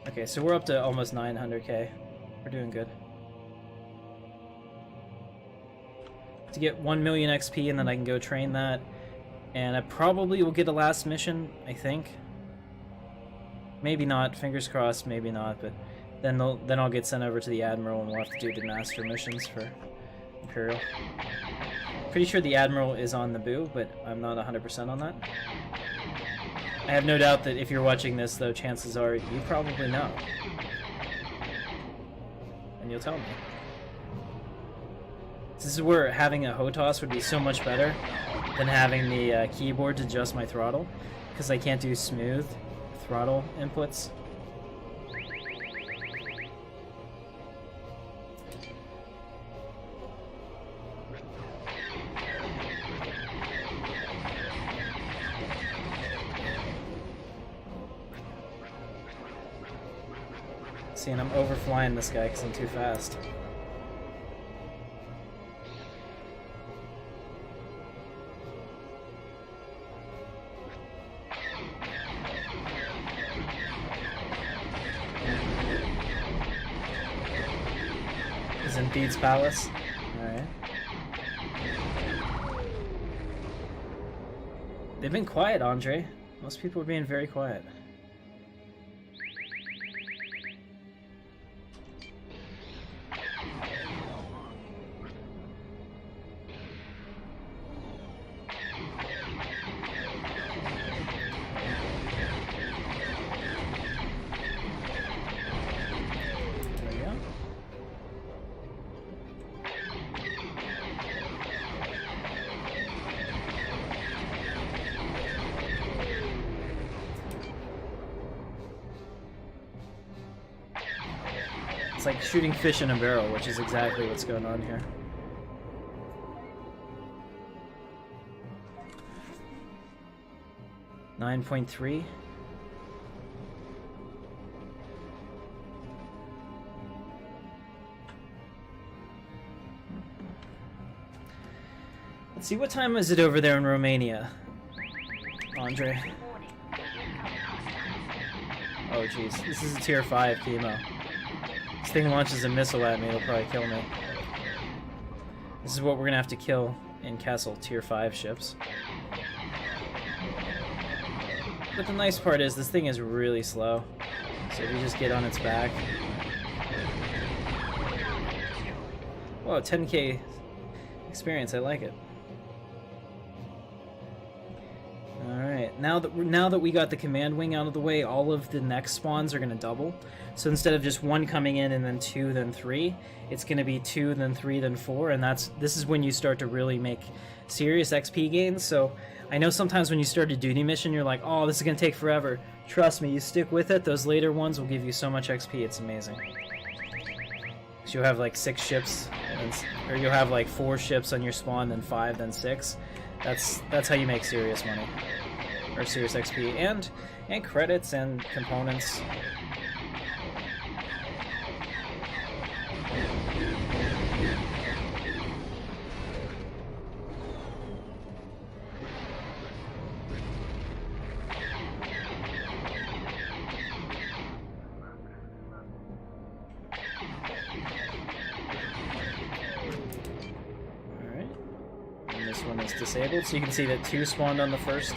[SPEAKER 1] Okay, so we're up to almost 900k. We're doing good. To get 1 million XP and then I can go train that. And I probably will get a last mission, I think. Maybe not, fingers crossed, maybe not, but then I'll get sent over to the Admiral and we'll have to do the Master missions for Imperial. Pretty sure the Admiral is on Naboo, but I'm not 100% on that. I have no doubt that if you're watching this, though, chances are you probably know. And you'll tell me. This is where having a HOTAS would be so much better than having the keyboard to adjust my throttle, because I can't do smooth throttle inputs. See, and I'm overflying this guy because I'm too fast. Is in Thede's Palace. Alright. They've been quiet, Andre. Most people are being very quiet. It's like shooting fish in a barrel, which is exactly what's going on here. $9.3. Let's see, what time is it over there in Romania, Andre? Oh jeez, this is a tier 5 chemo. This thing launches a missile at me, it'll probably kill me. This is what we're gonna have to kill in Kessel, tier 5 ships. But the nice part is this thing is really slow. So if you just get on its back. Whoa, 10k experience, I like it. Alright, now that we got the command wing out of the way, all of the next spawns are gonna double. So instead of just 1 coming in and then 2, then 3, it's gonna be 2, then 3, then 4, and this is when you start to really make serious XP gains. So I know sometimes when you start a duty mission, you're like, oh, this is gonna take forever. Trust me, you stick with it, those later ones will give you so much XP, it's amazing. So you'll have like 6 ships, or you'll have like 4 ships on your spawn, then 5, then 6. That's how you make serious money, or serious XP, and credits and components. Disabled, so you can see that 2 spawned on the first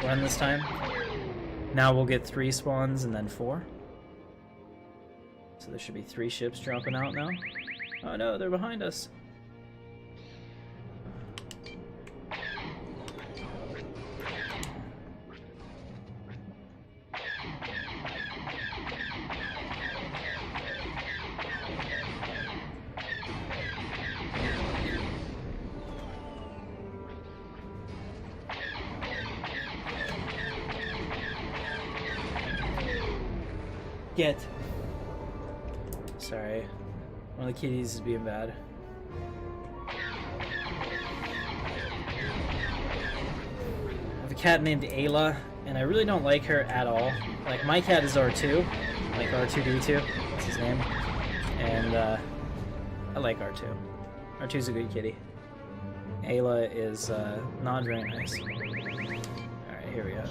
[SPEAKER 1] run this time. Now we'll get 3 spawns and then 4. So there should be 3 ships dropping out now. Oh no, they're behind us. Get. Sorry. One of the kitties is being bad. I have a cat named Ayla, and I really don't like her at all. Like, my cat is R2, like R2D2, that's his name. And, I like R2. R2's a good kitty. Ayla is, not very nice. Alright, here we go.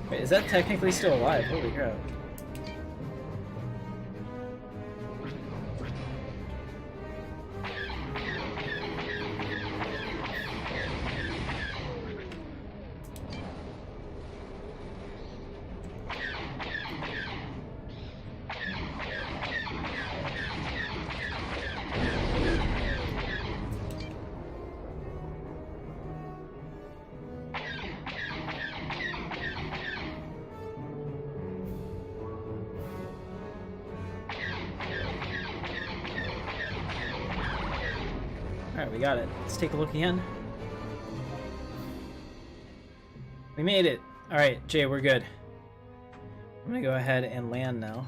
[SPEAKER 1] Wait, is that technically still alive? Holy crap. Alright, we got it. Let's take a look again. We made it! Alright, Jay, we're good. I'm gonna go ahead and land now.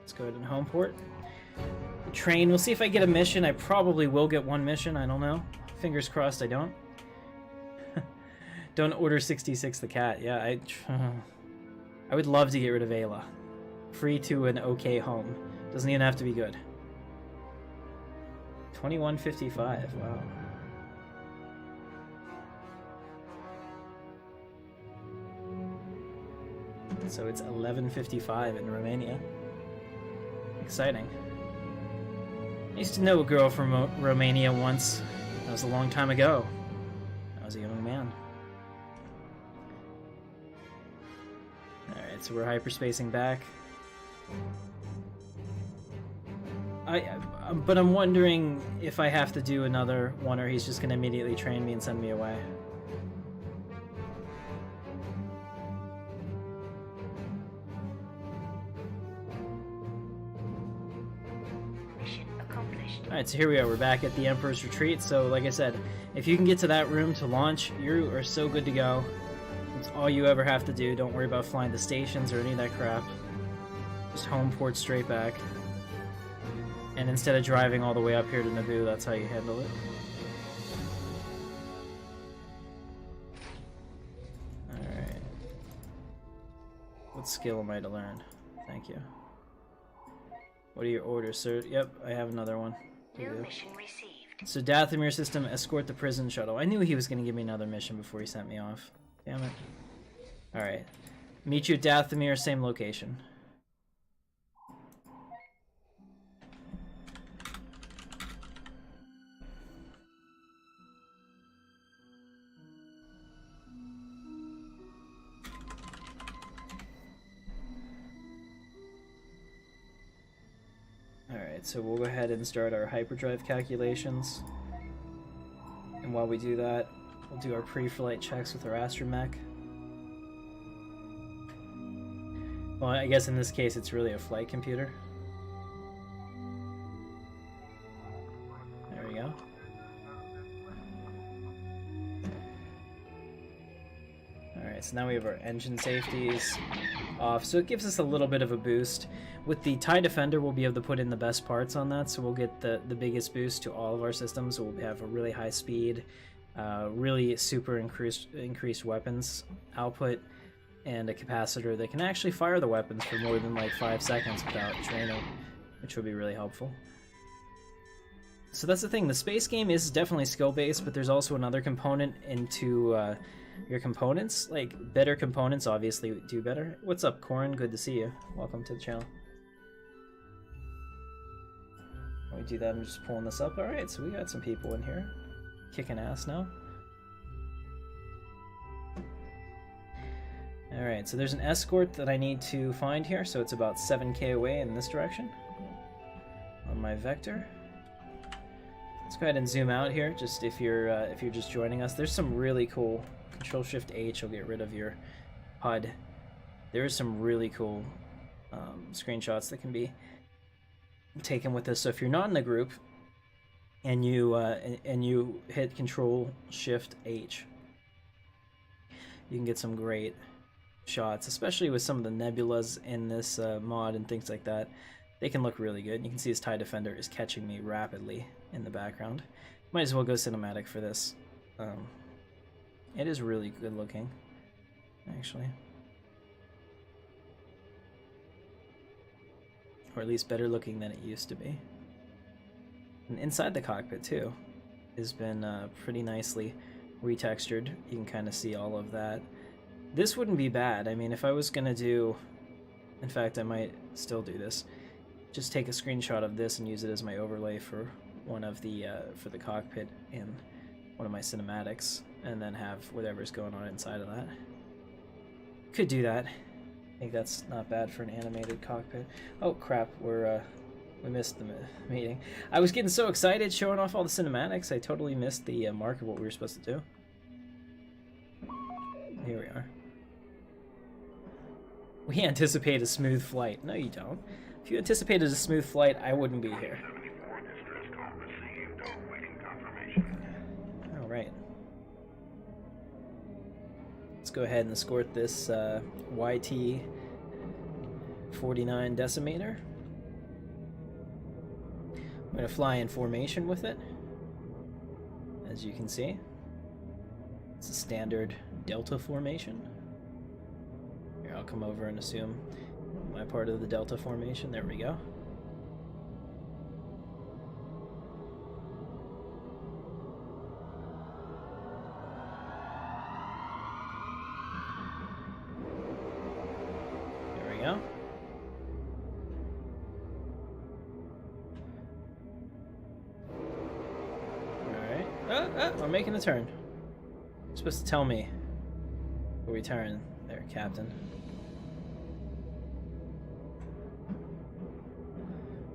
[SPEAKER 1] Let's go ahead and home port. Train, we'll see if I get a mission. I probably will get one mission, I don't know. Fingers crossed I don't. Don't order 66 the cat. Yeah, I would love to get rid of Ayla. Free to an okay home. Doesn't even have to be good. 2155, wow. So it's 1155 in Romania. Exciting. I used to know a girl from Romania once. That was a long time ago. I was a young man. Alright, so we're hyperspacing back. But I'm wondering if I have to do another one, or he's just going to immediately train me and send me away.
[SPEAKER 3] Mission accomplished.
[SPEAKER 1] Alright, so here we are. We're back at the Emperor's Retreat. So, like I said, if you can get to that room to launch, you are so good to go. It's all you ever have to do. Don't worry about flying the stations or any of that crap. Just home port straight back. And instead of driving all the way up here to Naboo, that's how you handle it. Alright. What skill am I to learn? Thank you. What are your orders, sir? Yep, I have another one.
[SPEAKER 3] New mission received.
[SPEAKER 1] So Dathomir system, escort the prison shuttle. I knew he was going to give me another mission before he sent me off. Damn it. Alright. Meet you at Dathomir, same location. Alright, so we'll go ahead and start our hyperdrive calculations. And while we do that, we'll do our pre-flight checks with our astromech. Well, I guess in this case it's really a flight computer. There we go. Alright, so now we have our engine safeties off, so it gives us a little bit of a boost. With the TIE Defender, we'll be able to put in the best parts on that, so we'll get the biggest boost to all of our systems. We'll have a really high speed, really super increased weapons output, and a capacitor that can actually fire the weapons for more than like 5 seconds without training, which will be really helpful. So that's the thing, the space game is definitely skill-based, but there's also another component into your components. Like, better components obviously do better. What's up, Corin? Good to see you. Welcome to the channel. When we do that, I'm just pulling this up. Alright, so we got some people in here. Kicking ass now. Alright, so there's an escort that I need to find here, so it's about 7k away in this direction. On my vector. Let's go ahead and zoom out here, just if you're just joining us. There's some really cool Control-Shift-H will get rid of your HUD. There's some really cool screenshots that can be taken with this. So if you're not in the group and you hit Control-Shift-H, you can get some great shots, especially with some of the nebulas in this mod and things like that. They can look really good. You can see his TIE Defender is catching me rapidly in the background. Might as well go cinematic for this. It is really good looking, actually. Or at least better looking than it used to be. And inside the cockpit, too, has been pretty nicely retextured. You can kind of see all of that. This wouldn't be bad. I mean, if I was going to do... In fact, I might still do this. Just take a screenshot of this and use it as my overlay for one of the for the cockpit in one of my cinematics, and then have whatever's going on inside of that. Could do that. I think that's not bad for an animated cockpit. Oh crap, we missed the meeting. I was getting so excited showing off all the cinematics, I totally missed the mark of what we were supposed to do. Here we are. We anticipate a smooth flight. No, you don't. If you anticipated a smooth flight, I wouldn't be here. Alright. Let's go ahead and escort this YT-49 decimator. I'm going to fly in formation with it, as you can see. It's a standard Delta formation. Here, I'll come over and assume my part of the Delta formation. There we go. There we go. Alright. We're making a turn. You're supposed to tell me where we turn there, Captain.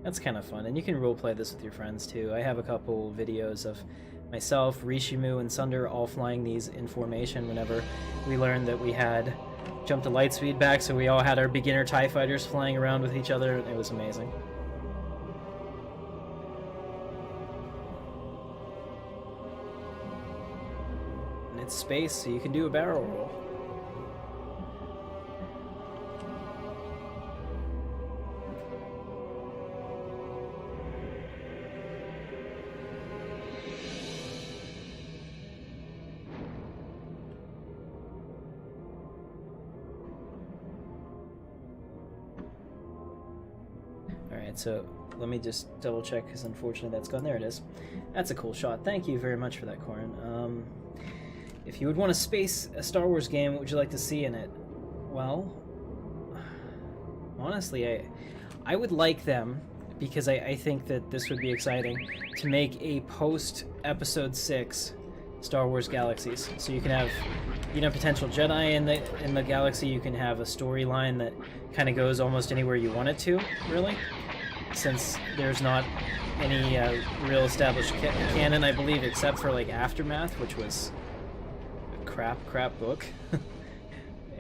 [SPEAKER 1] That's kind of fun, and you can roleplay this with your friends too. I have a couple videos of myself, Rishimu, and Sunder all flying these in formation whenever we learned that we had jumped to Lightspeed back, so we all had our beginner TIE fighters flying around with each other. It was amazing. And it's space, so you can do a barrel roll. So let me just double check, because unfortunately that's gone. There it is. That's a cool shot. Thank you very much for that, Corin. If you would want a Star Wars game, what would you like to see in it? Well, honestly, I would like them, because I think that this would be exciting, to make a post-Episode 6 Star Wars Galaxies. So you can have, potential Jedi in the galaxy. You can have a storyline that kind of goes almost anywhere you want it to, really. Since there's not any real established canon, I believe, except for like Aftermath, which was a crap book.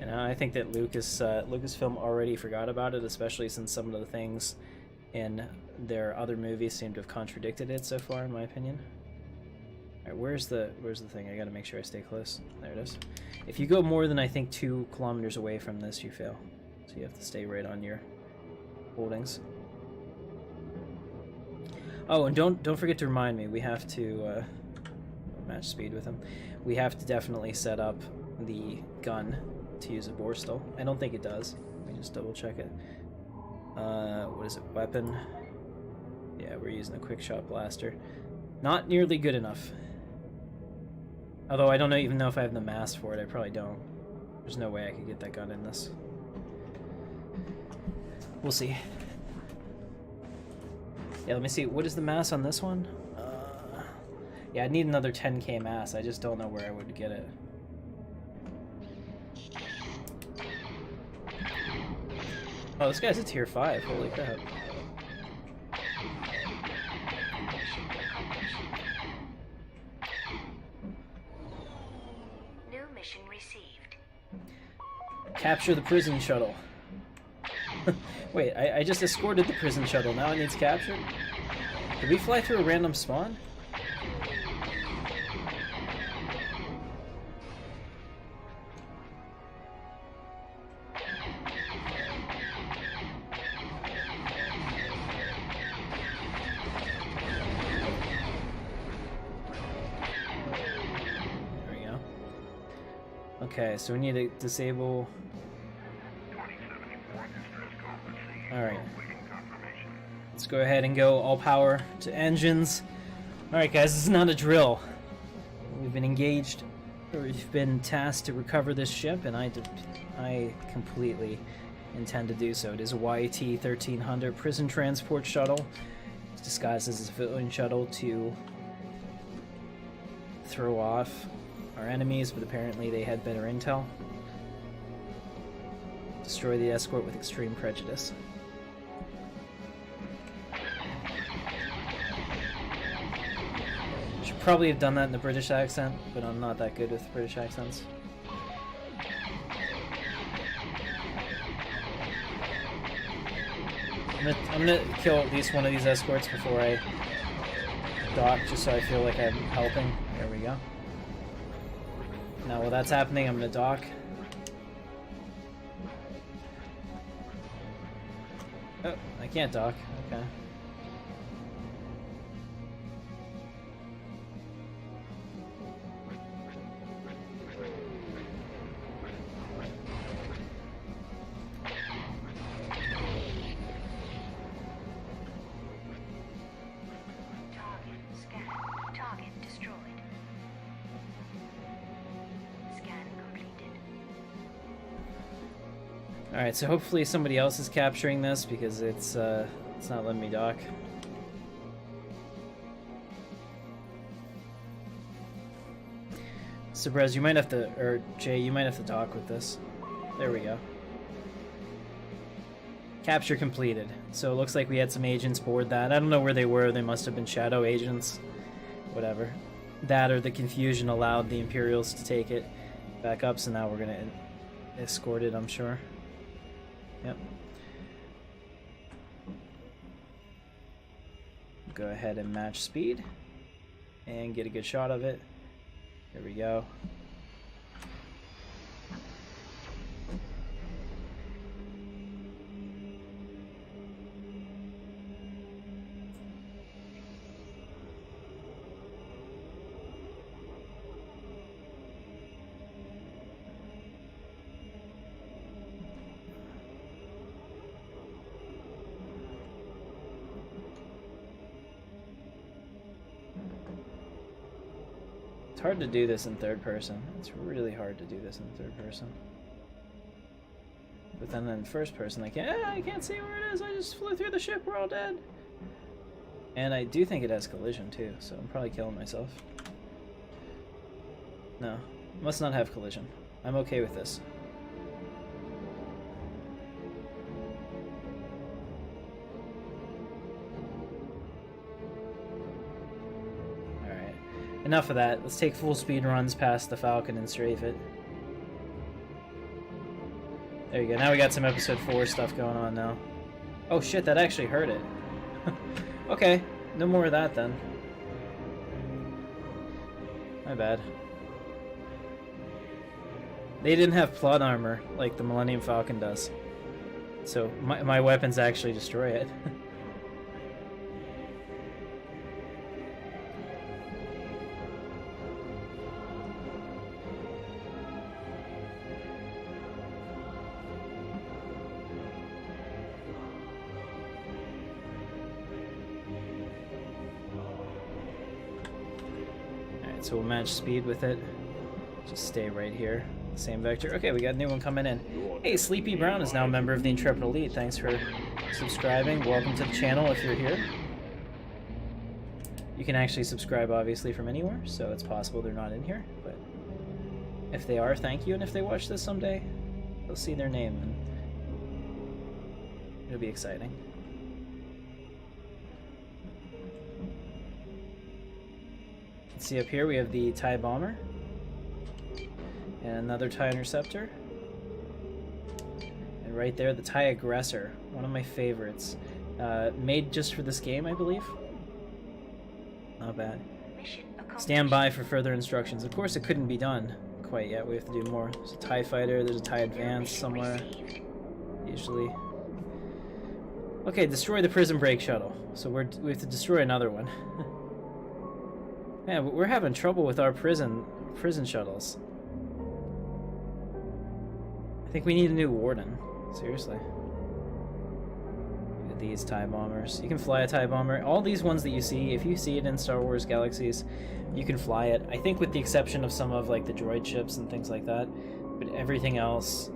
[SPEAKER 1] I think that Lucasfilm already forgot about it, especially since some of the things in their other movies seem to have contradicted it so far, in my opinion. All right, where's the thing? I got to make sure I stay close. There it is. If you go more than, I think, 2 kilometers away from this, you fail. So you have to stay right on your holdings. Oh, and don't forget to remind me, we have to match speed with him. We have to definitely set up the gun to use a Borstal. I don't think it does. Let me just double check it. What is it? Weapon. Yeah, we're using a quick shot blaster. Not nearly good enough. Although I don't even know if I have the mass for it. I probably don't. There's no way I could get that gun in this. We'll see. Yeah, let me see. What is the mass on this one? Yeah, I'd need another 10k mass. I just don't know where I would get it. Oh, this guy's a tier 5. Holy crap.
[SPEAKER 3] New mission received.
[SPEAKER 1] Capture the prison shuttle. Wait, I just escorted the prison shuttle. Now it needs captured? Did we fly through a random spawn? There we go. Okay, so we need to disable... Alright. Let's go ahead and go all power to engines. Alright guys, this is not a drill. We've been engaged, or we've been tasked to recover this ship, and I completely intend to do so. It is a YT-1300 prison transport shuttle. It's disguised as a civilian shuttle to throw off our enemies, but apparently they had better intel. Destroy the escort with extreme prejudice. Should probably have done that in the British accent, but I'm not that good with British accents. I'm gonna kill at least one of these escorts before I dock, just so I feel like I'm helping. There we go. Now while that's happening, I'm gonna dock. Oh, I can't dock. Okay.
[SPEAKER 3] Target destroyed. Scan completed.
[SPEAKER 1] Alright, so hopefully somebody else is capturing this because it's not letting me dock. So Brez, you might have to, or Jay, you might have to dock with this. There we go. Capture completed. So it looks like we had some agents board that. I don't know where they were. They must have been shadow agents. Whatever. That or the confusion allowed the Imperials to take it back up, so now we're going to escort it, I'm sure. Yep. Go ahead and match speed and get a good shot of it. There we go. It's hard to do this in third person. It's really hard to do this in third person. But then in first person, I can't see where it is. I just flew through the ship. We're all dead. And I do think it has collision too, so I'm probably killing myself. No, must not have collision. I'm okay with this. Enough of that. Let's take full speed runs past the Falcon and strafe it. There you go. Now we got some episode 4 stuff going on now. Oh shit, that actually hurt it. Okay, no more of that then. My bad. They didn't have plot armor like the Millennium Falcon does. So my weapons actually destroy it. Alright, so we'll match speed with it. Just stay right here. Same vector. Okay, we got a new one coming in. Hey, Sleepy Brown is now a member of the Intrepid Elite. Thanks for subscribing. Welcome to the channel if you're here. You can actually subscribe, obviously, from anywhere, so it's possible they're not in here. But if they are, thank you. And if they watch this someday, they'll see their name, and it'll be exciting. See up here we have the TIE Bomber and another TIE Interceptor, and right there the TIE Aggressor, one of my favorites, made just for this game, I believe. Not bad. Stand by for further instructions. Of course it couldn't be done quite yet, we have to do more. There's a TIE Fighter, there's a TIE Advance somewhere, usually. Okay, destroy the prison break shuttle. So we have to destroy another one. Man, we're having trouble with our prison shuttles. I think we need a new warden. Seriously. Look at these TIE bombers. You can fly a TIE bomber. All these ones that you see, if you see it in Star Wars Galaxies, you can fly it. I think with the exception of some of like the droid ships and things like that. But everything else,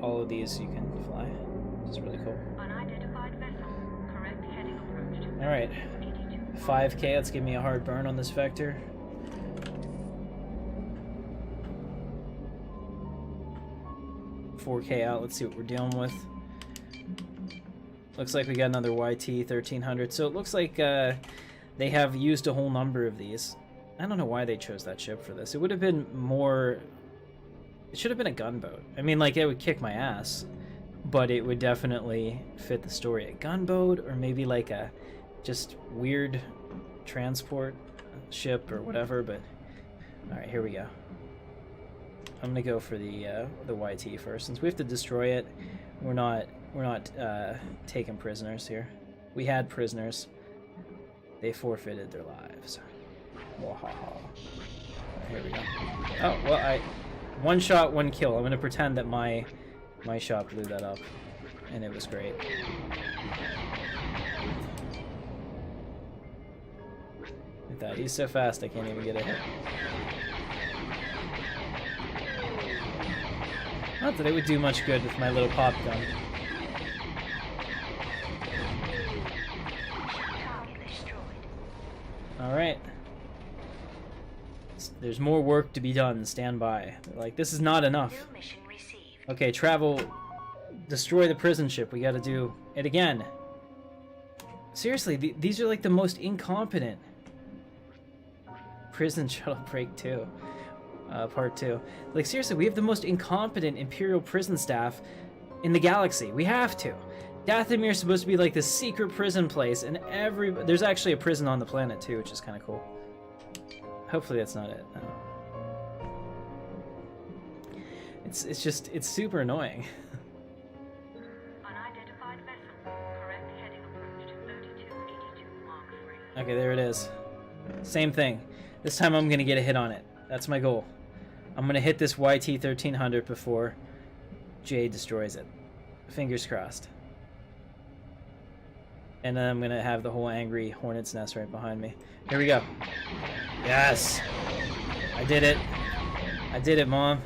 [SPEAKER 1] all of these you can fly. Which is really cool.
[SPEAKER 3] Unidentified vessel. Correct heading approached.
[SPEAKER 1] Alright. 5K, let's give me a hard burn on this vector. $4K out, let's see what we're dealing with. Looks like we got another YT 1300, so it looks like they have used a whole number of these. I don't know why they chose that ship for this. It would have been more... It should have been a gunboat. I mean, like, it would kick my ass, but it would definitely fit the story. A gunboat, or maybe like a just weird transport ship or whatever, but alright, here we go. I'm gonna go for the YT first. Since we have to destroy it, we're not taking prisoners here. We had prisoners. They forfeited their lives. Wahaha. Here we go. Oh, well, one shot, one kill. I'm gonna pretend that my shot blew that up, and it was great. That. He's so fast I can't even get a hit. Not that it would do much good with my little pop gun. Alright. There's more work to be done. Stand by. Like, this is not enough. Okay, travel. Destroy the prison ship. We gotta do it again. Seriously, these are like the most incompetent. Prison shuttle break 2. Part 2. Like, seriously, we have the most incompetent Imperial prison staff in the galaxy. We have to. Dathomir is supposed to be like this secret prison place, and there's actually a prison on the planet too, which is kind of cool. Hopefully that's not it. No. It's super annoying.
[SPEAKER 3] Unidentified vessel. Correct heading approached. 3282 Mark 3.
[SPEAKER 1] Okay, there it is. Same thing. This time I'm gonna get a hit on it. That's my goal. I'm gonna hit this YT 1300 before Jade destroys it. Fingers crossed. And then I'm gonna have the whole angry hornet's nest right behind me. Here we go. Yes! I did it. I did it, Mom.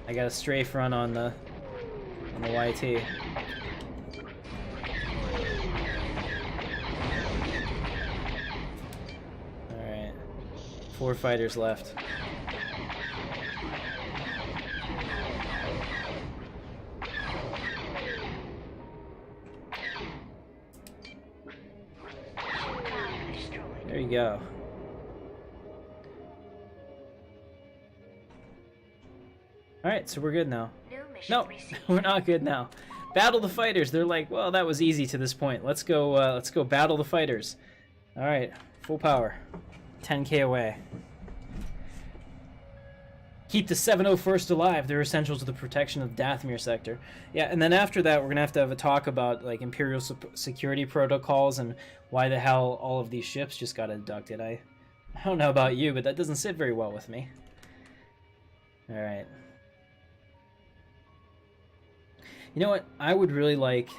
[SPEAKER 1] I got a strafe run on the YT. Alright. 4 fighters left. There you go. Alright, so we're good now. No, we're not good now. Battle the fighters. They're like, well, that was easy to this point. Let's go battle the fighters. Alright, full power. 10k away. Keep the 701st alive. They're essential to the protection of the Dathomir sector. Yeah, and then after that, we're gonna have a talk about like Imperial security protocols and why the hell all of these ships just got abducted. I don't know about you, but that doesn't sit very well with me. All right. You know what? I would really like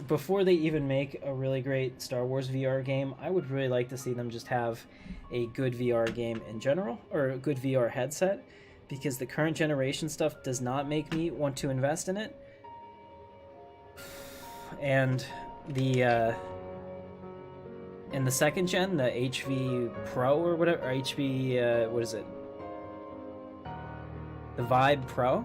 [SPEAKER 1] before they even make a really great Star Wars VR game, I would really like to see them just have a good VR game in general, or a good VR headset, because the current generation stuff does not make me want to invest in it. And the in the second gen, the HV Pro or whatever, or HV what is it? The Vibe Pro.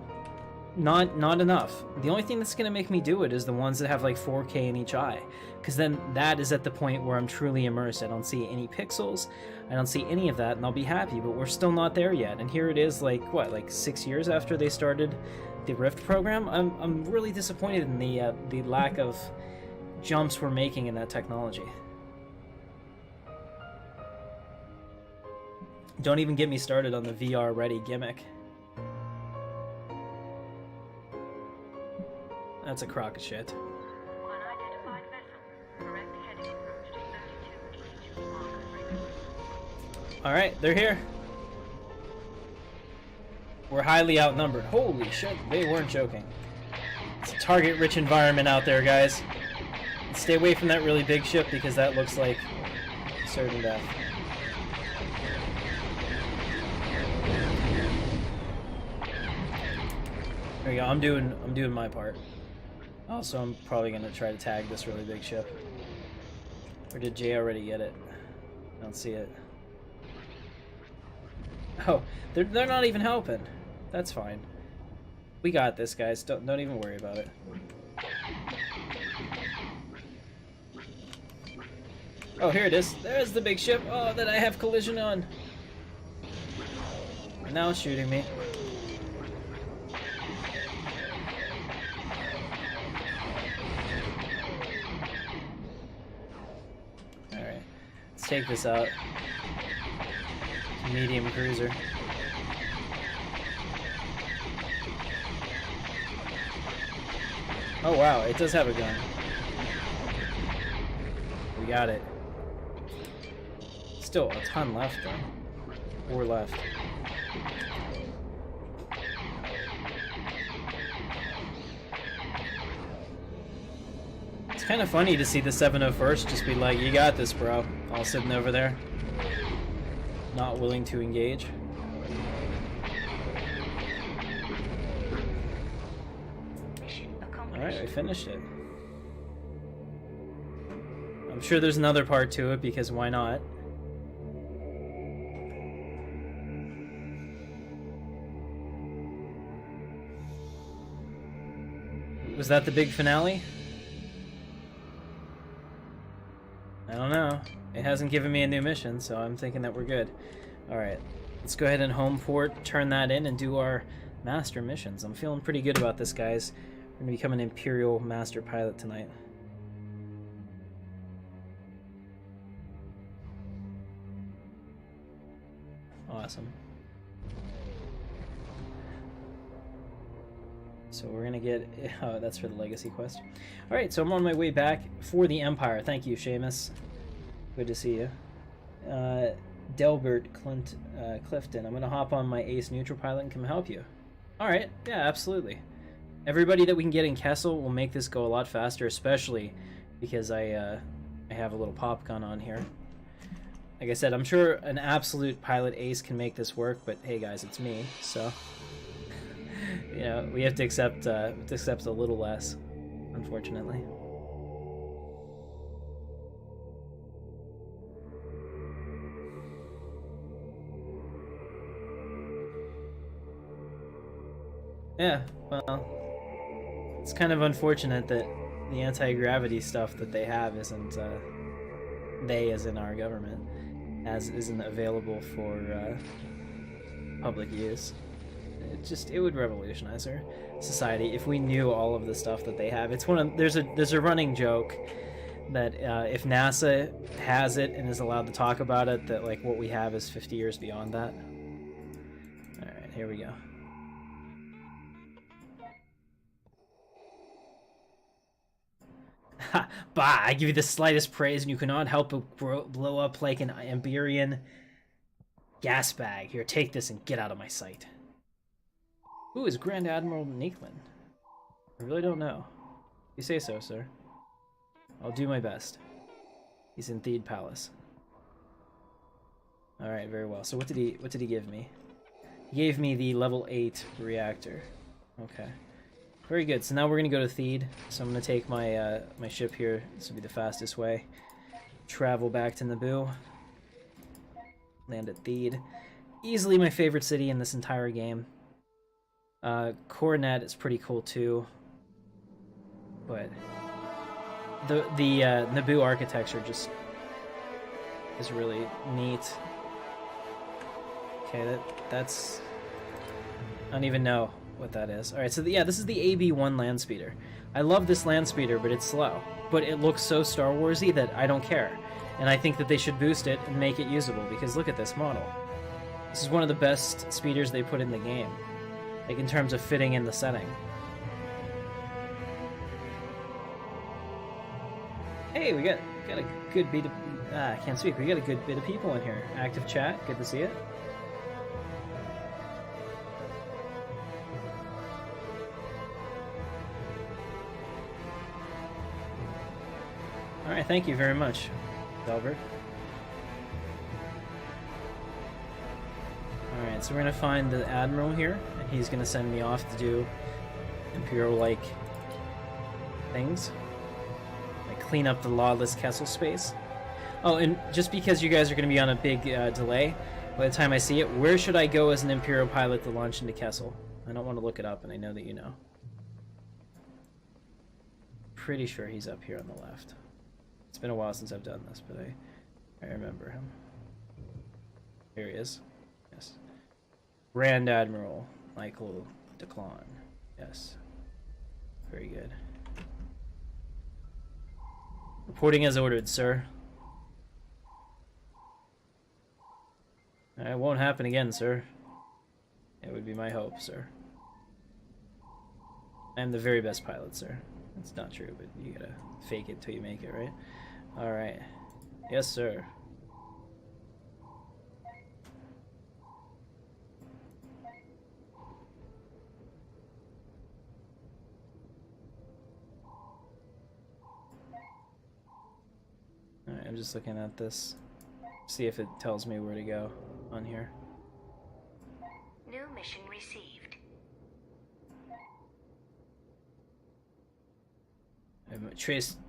[SPEAKER 1] Not enough. The only thing that's gonna make me do it is the ones that have like 4K in each eye, because then that is at the point where I'm truly immersed. I don't see any pixels, I don't see any of that, and I'll be happy. But we're still not there yet. And here it is, like what, like 6 years after they started the Rift program. I'm really disappointed in the lack of jumps we're making in that technology. Don't even get me started on the VR ready gimmick. That's a crock of shit.
[SPEAKER 3] Unidentified vessel. Correct heading approach to 3282 mark frequency.
[SPEAKER 1] Alright, they're here. We're highly outnumbered. Holy shit, they weren't joking. It's a target-rich environment out there, guys. Stay away from that really big ship because that looks like certain death. There we go. I'm doing my part. Also, I'm probably gonna try to tag this really big ship. Or did Jay already get it? I don't see it. Oh, they're not even helping. That's fine. We got this, guys. Don't even worry about it. Oh, here it is. There's the big ship. Oh, that I have collision on. And now it's shooting me. Alright. Let's take this out. Medium cruiser. Oh wow, it does have a gun. We got it. Still a ton left though. 4 left. It's kind of funny to see the 701st just be like, you got this, bro. All sitting over there. Not willing to engage. Alright, I finished it. I'm sure there's another part to it because why not? Was that the big finale? I don't know. It hasn't given me a new mission, so I'm thinking that we're good. Alright, let's go ahead and home port, turn that in, and do our master missions. I'm feeling pretty good about this, guys. We're going to become an Imperial Master Pilot tonight. Awesome. So we're going to get... Oh, that's for the Legacy quest. Alright, so I'm on my way back for the Empire. Thank you, Seamus. Good to see you. Delbert Clifton, I'm going to hop on my Ace Neutral Pilot and come help you. Alright, yeah, absolutely. Everybody that we can get in Kessel will make this go a lot faster, especially because I have a little pop gun on here. Like I said, I'm sure an absolute pilot ace can make this work, but hey guys, it's me, so you know, we have to accept a little less, unfortunately. Yeah, well, it's kind of unfortunate that the anti-gravity stuff that they have isn't, they as in our government, isn't available for public use. It would revolutionize our society if we knew all of the stuff that they have. It's there's a running joke that if NASA has it and is allowed to talk about it, that like what we have is 50 years beyond that. All right, here we go. Ha! Bah! I give you the slightest praise, and you cannot help but blow up like an Iberian gas bag. Here, take this and get out of my sight. Who is Grand Admiral Nakeman? I really don't know. You say so, sir. I'll do my best. He's in Theed Palace. All right, very well. So what did he give me? He gave me the level 8 reactor. Okay. Very good. So now we're gonna go to Theed. So I'm gonna take my my ship here. This will be the fastest way. Travel back to Naboo. Land at Theed. Easily my favorite city in this entire game. Coronet is pretty cool too. But the Naboo architecture just is really neat. Okay, that's I don't even know what that is. Alright, so yeah, this is the AB-1 land speeder. I love this land speeder, but it's slow. But it looks so Star Wars-y that I don't care. And I think that they should boost it and make it usable, because look at this model. This is one of the best speeders they put in the game. Like, in terms of fitting in the setting. Hey, we got a good bit of... I can't speak. We got a good bit of people in here. Active chat, good to see it. Alright, thank you very much, Delbert. Alright, so we're gonna find the Admiral here, and he's gonna send me off to do Imperial-like things. Like clean up the lawless Kessel space. Oh, and just because you guys are gonna be on a big delay, by the time I see it, where should I go as an Imperial pilot to launch into Kessel? I don't want to look it up, and I know that you know. Pretty sure he's up here on the left. It's been a while since I've done this, but I remember him. Here he is. Yes. Grand Admiral Michael Declan. Yes. Very good. Reporting as ordered, sir. It won't happen again, sir. It would be my hope, sir. I'm the very best pilot, sir. That's not true, but you gotta fake it till you make it, right? Alright. Yes, sir. Alright, I'm just looking at this. See if it tells me where to go on here.
[SPEAKER 3] New mission received.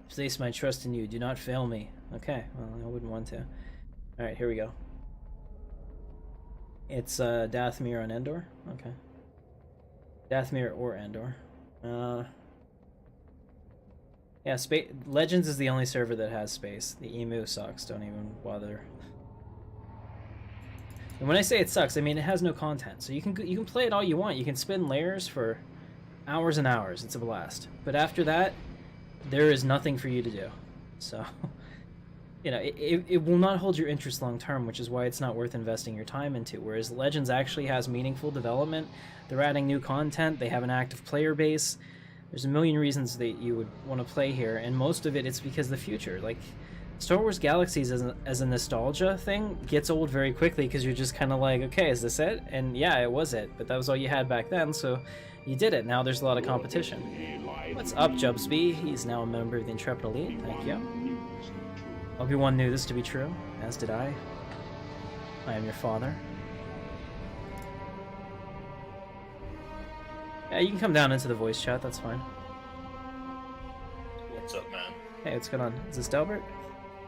[SPEAKER 1] Place my trust in you. Do not fail me. Okay, well, I wouldn't want to. Alright, here we go. It's Dathomir on Endor. Okay. Dathomir or Endor. Yeah, Legends is the only server that has space. The emu sucks. Don't even bother. And when I say it sucks, I mean it has no content. So you can play it all you want. You can spin layers for hours and hours. It's a blast. But after that, there is nothing for you to do. So, you know, it will not hold your interest long term, which is why it's not worth investing your time into. Whereas Legends actually has meaningful development. They're adding new content. They have an active player base. There's a million reasons that you would want to play here, and most of it's because of the future. Like, Star Wars Galaxies as a nostalgia thing gets old very quickly because you're just kind of like, okay, is this it? And yeah, it was it, but that was all you had back then, so you did it. Now there's a lot of competition. What's up, Jubsby? He's now a member of the Intrepid Elite. Thank you. Obi-Wan knew this to be true, as did I. I am your father. Yeah, you can come down into the voice chat, that's fine.
[SPEAKER 4] What's up, man?
[SPEAKER 1] Hey, what's going on? Is this Delbert?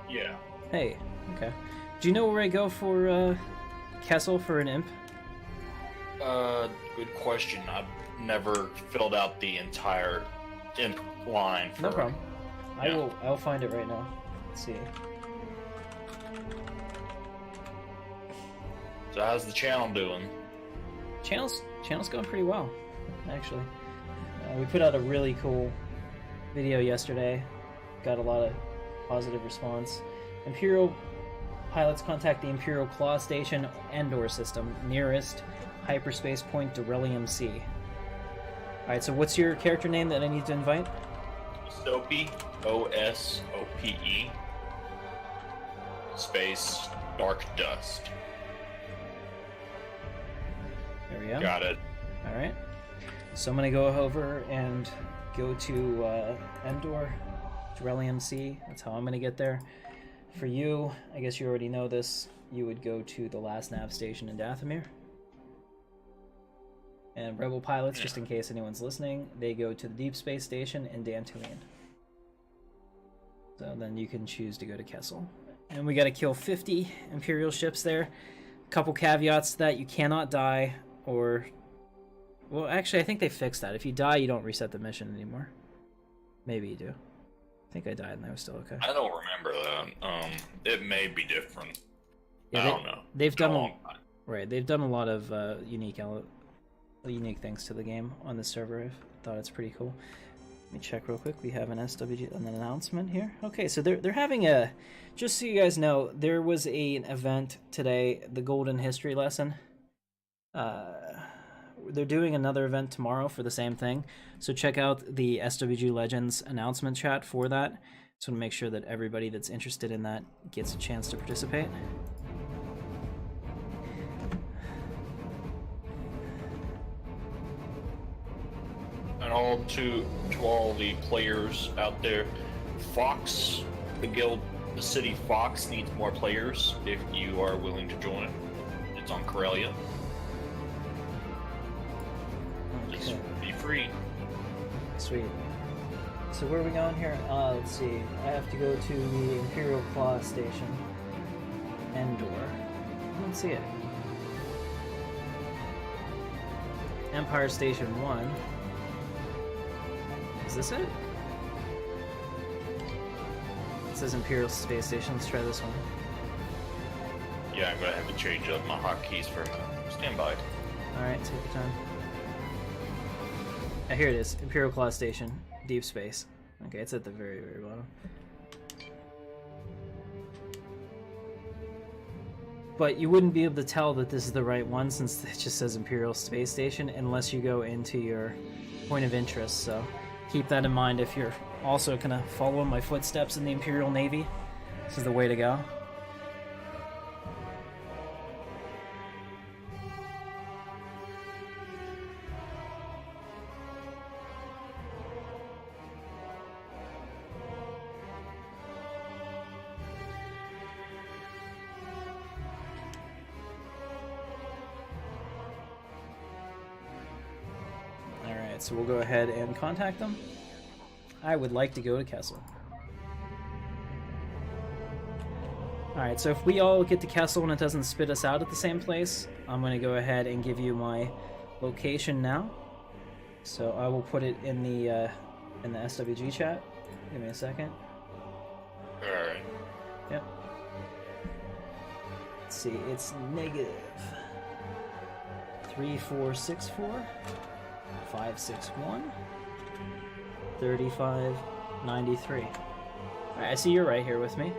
[SPEAKER 4] Yeah.
[SPEAKER 1] Hey, okay. Do you know where I go for Kessel for an imp?
[SPEAKER 4] Good question. I've never filled out the entire imp line for...
[SPEAKER 1] No problem.
[SPEAKER 4] Yeah.
[SPEAKER 1] I'll find it right now. Let's see.
[SPEAKER 4] So how's the channel doing?
[SPEAKER 1] Channel's going pretty well, actually. We put out a really cool video yesterday. Got a lot of positive response. Imperial pilots contact the Imperial Claw Station Endor system, nearest hyperspace point Derelium C. Alright, so what's your character name that I need to invite?
[SPEAKER 4] Sope, O-S-O-P-E, space, dark dust.
[SPEAKER 1] There we go.
[SPEAKER 4] Got it.
[SPEAKER 1] Alright. So I'm going to go over and go to Endor, Threlium Sea. That's how I'm going to get there. For you, I guess you already know this, you would go to the last nav station in Dathomir. And Rebel pilots, just in case anyone's listening, they go to the Deep Space Station in Dantooine. So then you can choose to go to Kessel. And we got to kill 50 Imperial ships there. A couple caveats to that: you cannot die, or... Well, actually, I think they fixed that. If you die, you don't reset the mission anymore. Maybe you do. I think I died and I was still okay.
[SPEAKER 4] I don't remember that. It may be different.
[SPEAKER 1] Yeah,
[SPEAKER 4] I don't know.
[SPEAKER 1] They've done right. They've done a lot of unique things to the game on this server. I thought it's pretty cool. Let me check real quick. We have an SWG an announcement here. Okay, so they're having a. Just so you guys know, there was an event today, the Golden History Lesson. They're doing another event tomorrow for the same thing. So check out the SWG Legends announcement chat for that. Just want to make sure that everybody that's interested in that gets a chance to participate.
[SPEAKER 4] And to all the players out there, Fox, the guild, the city Fox needs more players if you are willing to join. It's on Corellia. Just be free.
[SPEAKER 1] Sweet. So where are we going here? Let's see. I have to go to the Imperial Claw Station. Endor. I don't see it. Empire Station 1. Is this it? It says Imperial Space Station. Let's try this one.
[SPEAKER 4] Yeah, I'm gonna have to change up my hotkeys for a minute. Stand by.
[SPEAKER 1] Alright, take your time. Here it is. Imperial Claw Station. Deep Space. Okay, it's at the very, very bottom. But you wouldn't be able to tell that this is the right one since it just says Imperial Space Station unless you go into your point of interest, so keep that in mind if you're also going to follow in my footsteps in the Imperial Navy. This is the way to go. So we'll go ahead and contact them. I would like to go to Kessel. Alright, so if we all get to Kessel and it doesn't spit us out at the same place, I'm going to go ahead and give you my location now. So I will put it in the SWG chat. Give me a second.
[SPEAKER 4] Alright.
[SPEAKER 1] Yep. Let's see, it's negative 3464 561 3593. Alright, I see you're right here with me.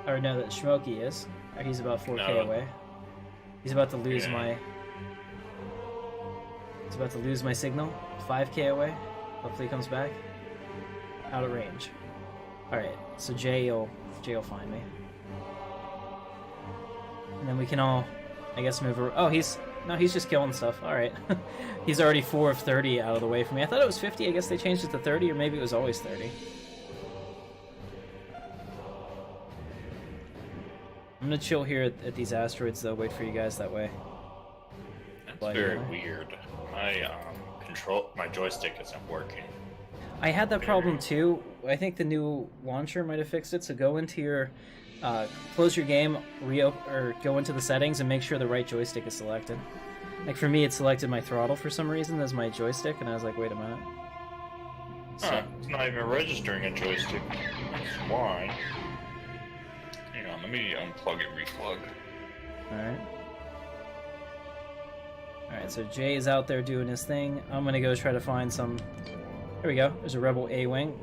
[SPEAKER 1] Or no, that Smokey is. He's about 4K away. He's about to lose my... He's about to lose my signal. 5K away. Hopefully he comes back. Out of range. Alright, so Jay will find me. And then we can all, I guess, move over. Oh, he's just killing stuff. Alright. He's already 4 of 30 out of the way from me. I thought it was 50. I guess they changed it to 30, or maybe it was always 30. I'm gonna chill here at these asteroids, though. Wait for you guys that way.
[SPEAKER 4] That's very weird. My joystick isn't working.
[SPEAKER 1] I had that problem too. I think the new launcher might have fixed it. So go into your, close your game, or go into the settings and make sure the right joystick is selected. Like for me, it selected my throttle for some reason as my joystick, and I was like, wait a minute.
[SPEAKER 4] So, it's not even registering a joystick. That's why. Hang on, let me unplug and replug.
[SPEAKER 1] Alright. Alright, so Jay is out there doing his thing. I'm gonna go try to find some... There we go. There's a Rebel A-Wing.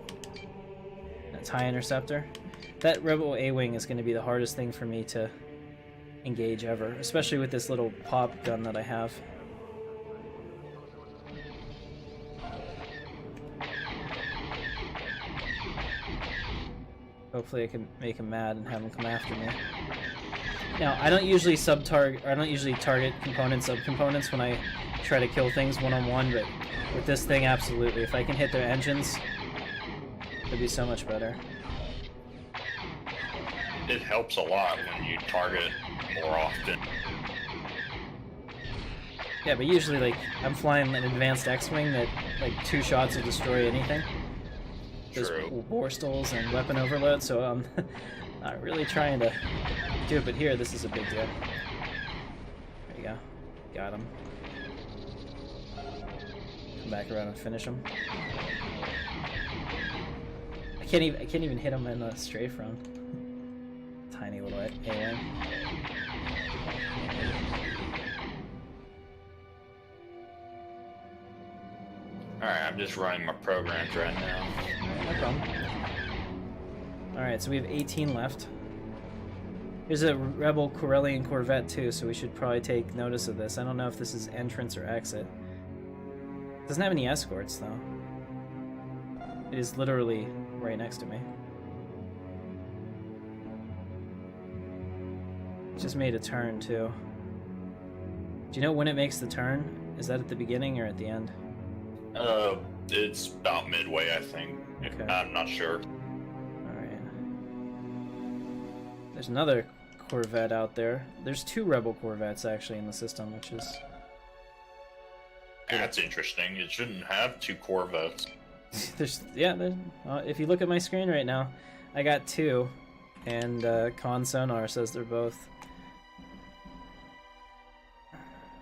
[SPEAKER 1] A TIE Interceptor. That Rebel A-Wing is gonna be the hardest thing for me to engage ever, especially with this little pop gun that I have. Hopefully I can make him mad and have him come after me. Now, I don't usually target components, subcomponents when I try to kill things one-on-one, but with this thing, absolutely. If I can hit their engines, It'd be so much better.
[SPEAKER 4] It helps a lot when you target more often.
[SPEAKER 1] Yeah, but usually, like, I'm flying an advanced X-Wing that, like, 2 shots will destroy anything. There's
[SPEAKER 4] True.
[SPEAKER 1] Borstalls and weapon overload, so I'm not really trying to do it, but here, this is a big deal. There you go. Got him. Come back around and finish him. I can't even hit him in a strafe run. Tiny little A-wing.
[SPEAKER 4] Alright, I'm just running my programs right now.
[SPEAKER 1] Alright, no problem. Alright, so we have 18 left. There's a Rebel Corellian Corvette too, so we should probably take notice of this. I don't know if this is entrance or exit. It doesn't have any escorts though. It is literally right next to me. It just made a turn too. Do you know when it makes the turn? Is that at the beginning or at the end?
[SPEAKER 4] It's about midway, I think.
[SPEAKER 1] Okay.
[SPEAKER 4] I'm not sure.
[SPEAKER 1] Alright. There's another Corvette out there. There's 2 Rebel Corvettes actually in the system, which is...
[SPEAKER 4] That's interesting. It shouldn't have 2 Corvettes.
[SPEAKER 1] if you look at my screen right now, I got 2, and Con Sonar says they're both...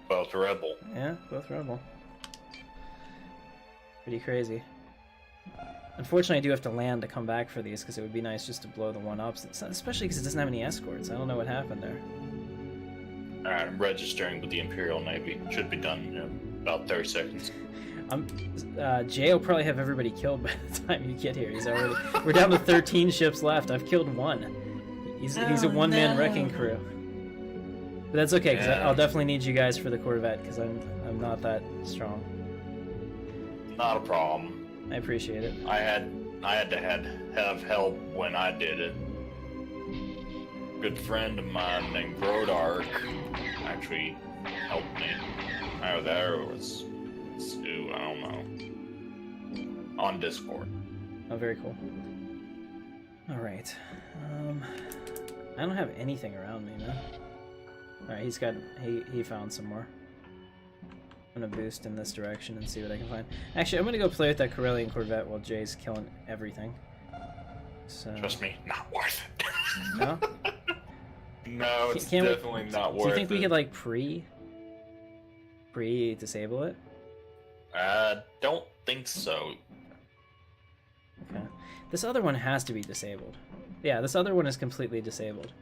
[SPEAKER 4] Both Rebel.
[SPEAKER 1] Yeah, both Rebel. Pretty crazy. Unfortunately, I do have to land to come back for these, because it would be nice just to blow the one up, especially because it doesn't have any escorts. I don't know what happened there.
[SPEAKER 4] Alright, I'm registering with the Imperial Navy. Should be done in about 30 seconds.
[SPEAKER 1] Jay will probably have everybody killed by the time you get here. He's already... We're down to 13 ships left. I've killed 1. He's a one-man wrecking crew. But that's okay, because I'll definitely need you guys for the Corvette, because I'm not that strong.
[SPEAKER 4] Not a problem.
[SPEAKER 1] I appreciate it.
[SPEAKER 4] I had to have help when I did it. Good friend of mine named Brodark actually helped me. Oh, there was Stu, I don't know. On Discord.
[SPEAKER 1] Oh, very cool. Alright. I don't have anything around me, man. Alright, he found some more. I'm gonna boost in this direction and see what I can find. Actually, I'm gonna go play with that Corellian Corvette while Jay's killing everything. So...
[SPEAKER 4] Trust me, not worth it.
[SPEAKER 1] No?
[SPEAKER 4] No, it's definitely not worth it.
[SPEAKER 1] Do you think we could, like, pre-disable it?
[SPEAKER 4] Don't think so.
[SPEAKER 1] Okay. This other one has to be disabled. Yeah, this other one is completely disabled.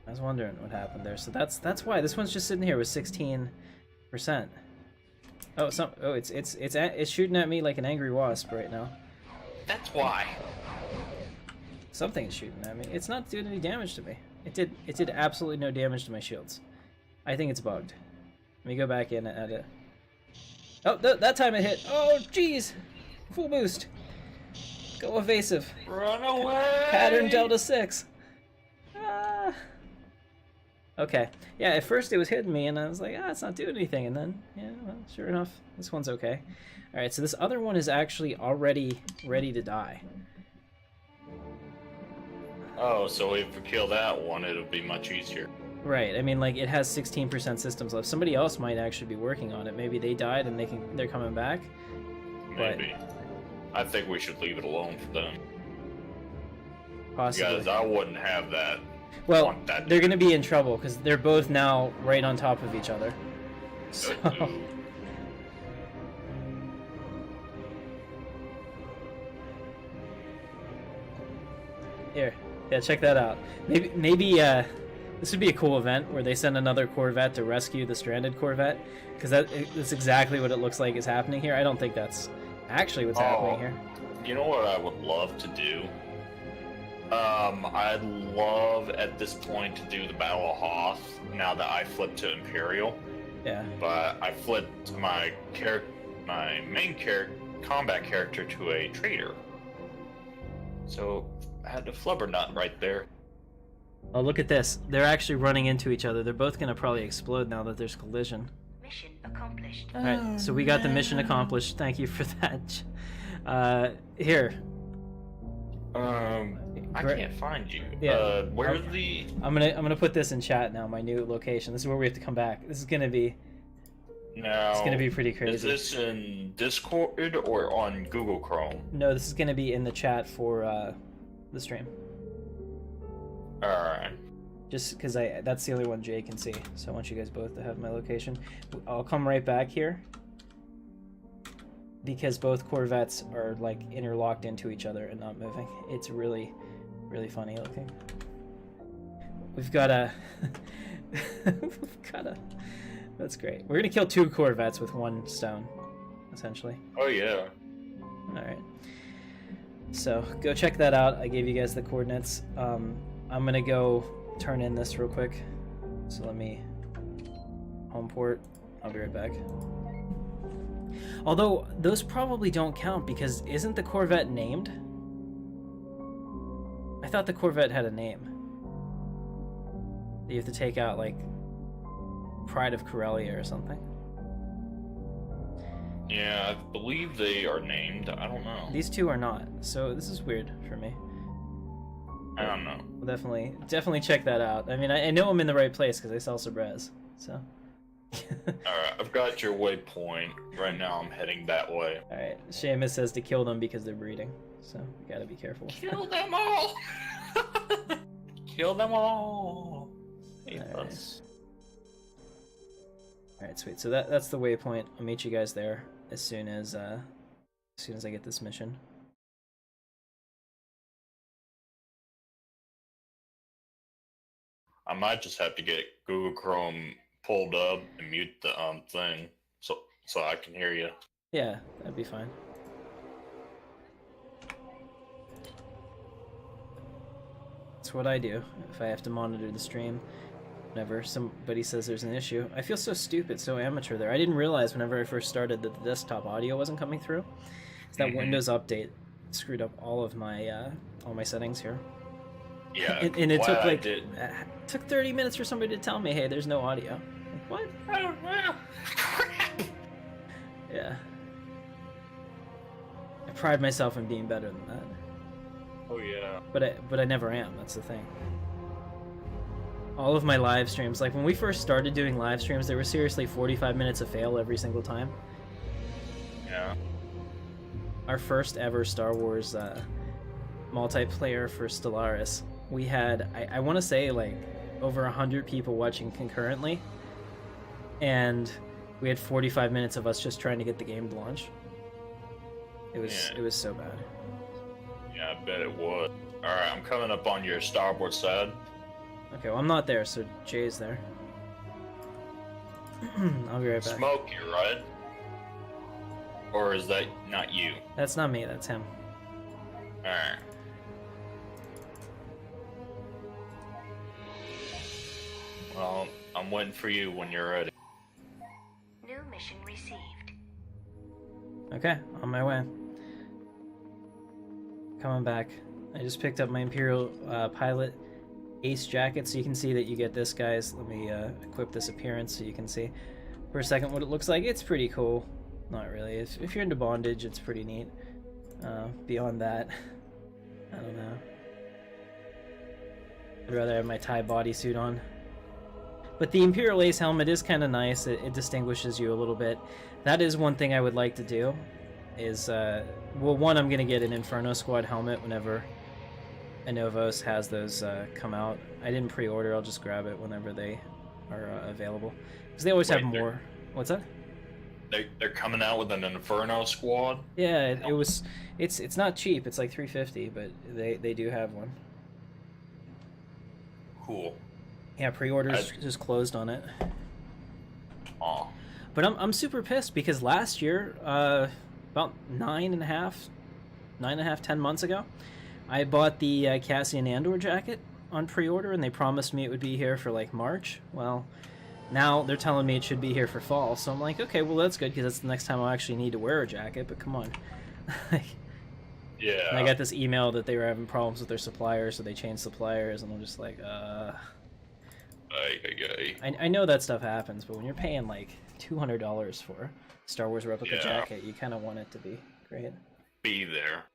[SPEAKER 1] I was wondering what happened there. So that's why this one's just sitting here with 16%. Oh, it's shooting at me like an angry wasp right now.
[SPEAKER 4] That's why.
[SPEAKER 1] Something's shooting at me. It's not doing any damage to me. It did absolutely no damage to my shields. I think it's bugged. Let me go back in and edit. Oh, that time it hit. Oh, jeez. Full boost. Go evasive.
[SPEAKER 4] Run away.
[SPEAKER 1] Pattern Delta 6. Ah. Okay. Yeah, at first it was hitting me, and I was like, it's not doing anything. And then, yeah, well, sure enough, this one's okay. Alright, so this other one is actually already ready to die.
[SPEAKER 4] Oh, so if we kill that one, it'll be much easier.
[SPEAKER 1] Right. I mean, like, it has 16% systems left. Somebody else might actually be working on it. Maybe they died and they're coming back.
[SPEAKER 4] Maybe. I think we should leave it alone for them.
[SPEAKER 1] Possibly.
[SPEAKER 4] Because I wouldn't have that.
[SPEAKER 1] Well, they're going to be in trouble because they're both now right on top of each other. So... Here, yeah, check that out. Maybe this would be a cool event where they send another Corvette to rescue the stranded Corvette, because that's exactly what it looks like is happening here. I don't think that's actually what's happening here.
[SPEAKER 4] You know what I would love to do? I'd love at this point to do the Battle of Hoth now that I flipped to Imperial.
[SPEAKER 1] Yeah.
[SPEAKER 4] But I flipped my main combat character to a traitor. So I had the flubber nut right there.
[SPEAKER 1] Oh, look at this. They're actually running into each other. They're both gonna probably explode now that there's collision.
[SPEAKER 3] Mission accomplished.
[SPEAKER 1] Alright, so we got the mission accomplished. Thank you for that. Here.
[SPEAKER 4] I can't find you.
[SPEAKER 1] Yeah.
[SPEAKER 4] Where's the?
[SPEAKER 1] I'm gonna put this in chat now. My new location. This is where we have to come back. This is gonna be.
[SPEAKER 4] No.
[SPEAKER 1] It's gonna be pretty crazy.
[SPEAKER 4] Is this in Discord or on Google Chrome?
[SPEAKER 1] No, this is gonna be in the chat for the stream.
[SPEAKER 4] All right.
[SPEAKER 1] Just because that's the only one Jay can see. So I want you guys both to have my location. I'll come right back here. Because both Corvettes are like interlocked into each other and not moving. It's really, really funny looking. We've got a... That's great. We're gonna kill 2 Corvettes with 1 stone, essentially.
[SPEAKER 4] Oh yeah.
[SPEAKER 1] Alright. So, go check that out. I gave you guys the coordinates. I'm gonna go turn in this real quick. So let me... home port. I'll be right back. Although, those probably don't count because isn't the Corvette named? I thought the Corvette had a name. You have to take out, like, Pride of Corellia or something.
[SPEAKER 4] Yeah, I believe they are named. I don't know.
[SPEAKER 1] These 2 are not, so this is weird for me.
[SPEAKER 4] I don't know.
[SPEAKER 1] We'll definitely check that out. I mean, I know I'm in the right place because I sell Sabres, so...
[SPEAKER 4] Alright, I've got your waypoint. Right now I'm heading that way.
[SPEAKER 1] Alright, Seamus says to kill them because they're breeding, so we gotta be careful.
[SPEAKER 4] Kill them all! Kill them all!
[SPEAKER 1] Alright, sweet. So that's the waypoint. I'll meet you guys there as soon as I get this mission.
[SPEAKER 4] I might just have to get Google Chrome pulled up and mute the thing so I can hear you.
[SPEAKER 1] Yeah, that'd be fine. That's what I do if I have to monitor the stream whenever somebody says there's an issue. I feel so stupid, so amateur there. I didn't realize whenever I first started that the desktop audio wasn't coming through. It's that Windows update screwed up all my settings here.
[SPEAKER 4] Yeah,
[SPEAKER 1] and it took like took 30 minutes for somebody to tell me, hey, there's no audio. Like, what?
[SPEAKER 4] Oh, wow. Crap.
[SPEAKER 1] Yeah. I pride myself in being better than that.
[SPEAKER 4] Oh yeah.
[SPEAKER 1] But I never am. That's the thing. All of my live streams, like when we first started doing live streams, there were seriously 45 minutes of fail every single time.
[SPEAKER 4] Yeah.
[SPEAKER 1] Our first ever Star Wars multiplayer for Stellaris, we had, I want to say, like over 100 people watching concurrently, and we had 45 minutes of us just trying to get the game to launch. It was so bad.
[SPEAKER 4] Yeah, I bet it was. Alright, I'm coming up on your starboard side.
[SPEAKER 1] Okay, well I'm not there, so Jay's there. I'll be right back.
[SPEAKER 4] Smoke you, right? Or is that not you?
[SPEAKER 1] That's not me, that's him.
[SPEAKER 4] Alright. Well, I'm waiting for you when you're ready.
[SPEAKER 3] New mission received.
[SPEAKER 1] Okay, on my way. Coming back. I just picked up my Imperial Pilot Ace jacket, so you can see that you get this, guys. Let me equip this appearance so you can see for a second what it looks like. It's pretty cool. Not really. If you're into bondage, it's pretty neat. Beyond that, I don't know. I'd rather have my TIE bodysuit on. But the Imperial Ace helmet is kind of nice. It distinguishes you a little bit. That is one thing I would like to do. Is, well, one, I'm going to get an Inferno Squad helmet whenever Anovos has those come out. I didn't pre-order. I'll just grab it whenever they are available. Because they always have more. What's that?
[SPEAKER 4] They're coming out with an Inferno Squad?
[SPEAKER 1] Yeah, it's not cheap. It's like $350, but they do have one.
[SPEAKER 4] Cool.
[SPEAKER 1] Yeah, pre-orders just closed on it.
[SPEAKER 4] Aw.
[SPEAKER 1] But I'm super pissed because last year, about 10 months ago, I bought the Cassian Andor jacket on pre-order, and they promised me it would be here for like March. Well, now they're telling me it should be here for fall, so I'm like, okay, well that's good because that's the next time I'll actually need to wear a jacket. But come on.
[SPEAKER 4] Yeah.
[SPEAKER 1] And I got this email that they were having problems with their suppliers, so they changed suppliers, and I'm just like, I know that stuff happens, but when you're paying like $200 for a Star Wars replica jacket, you kind of want it to be great.
[SPEAKER 4] Be there.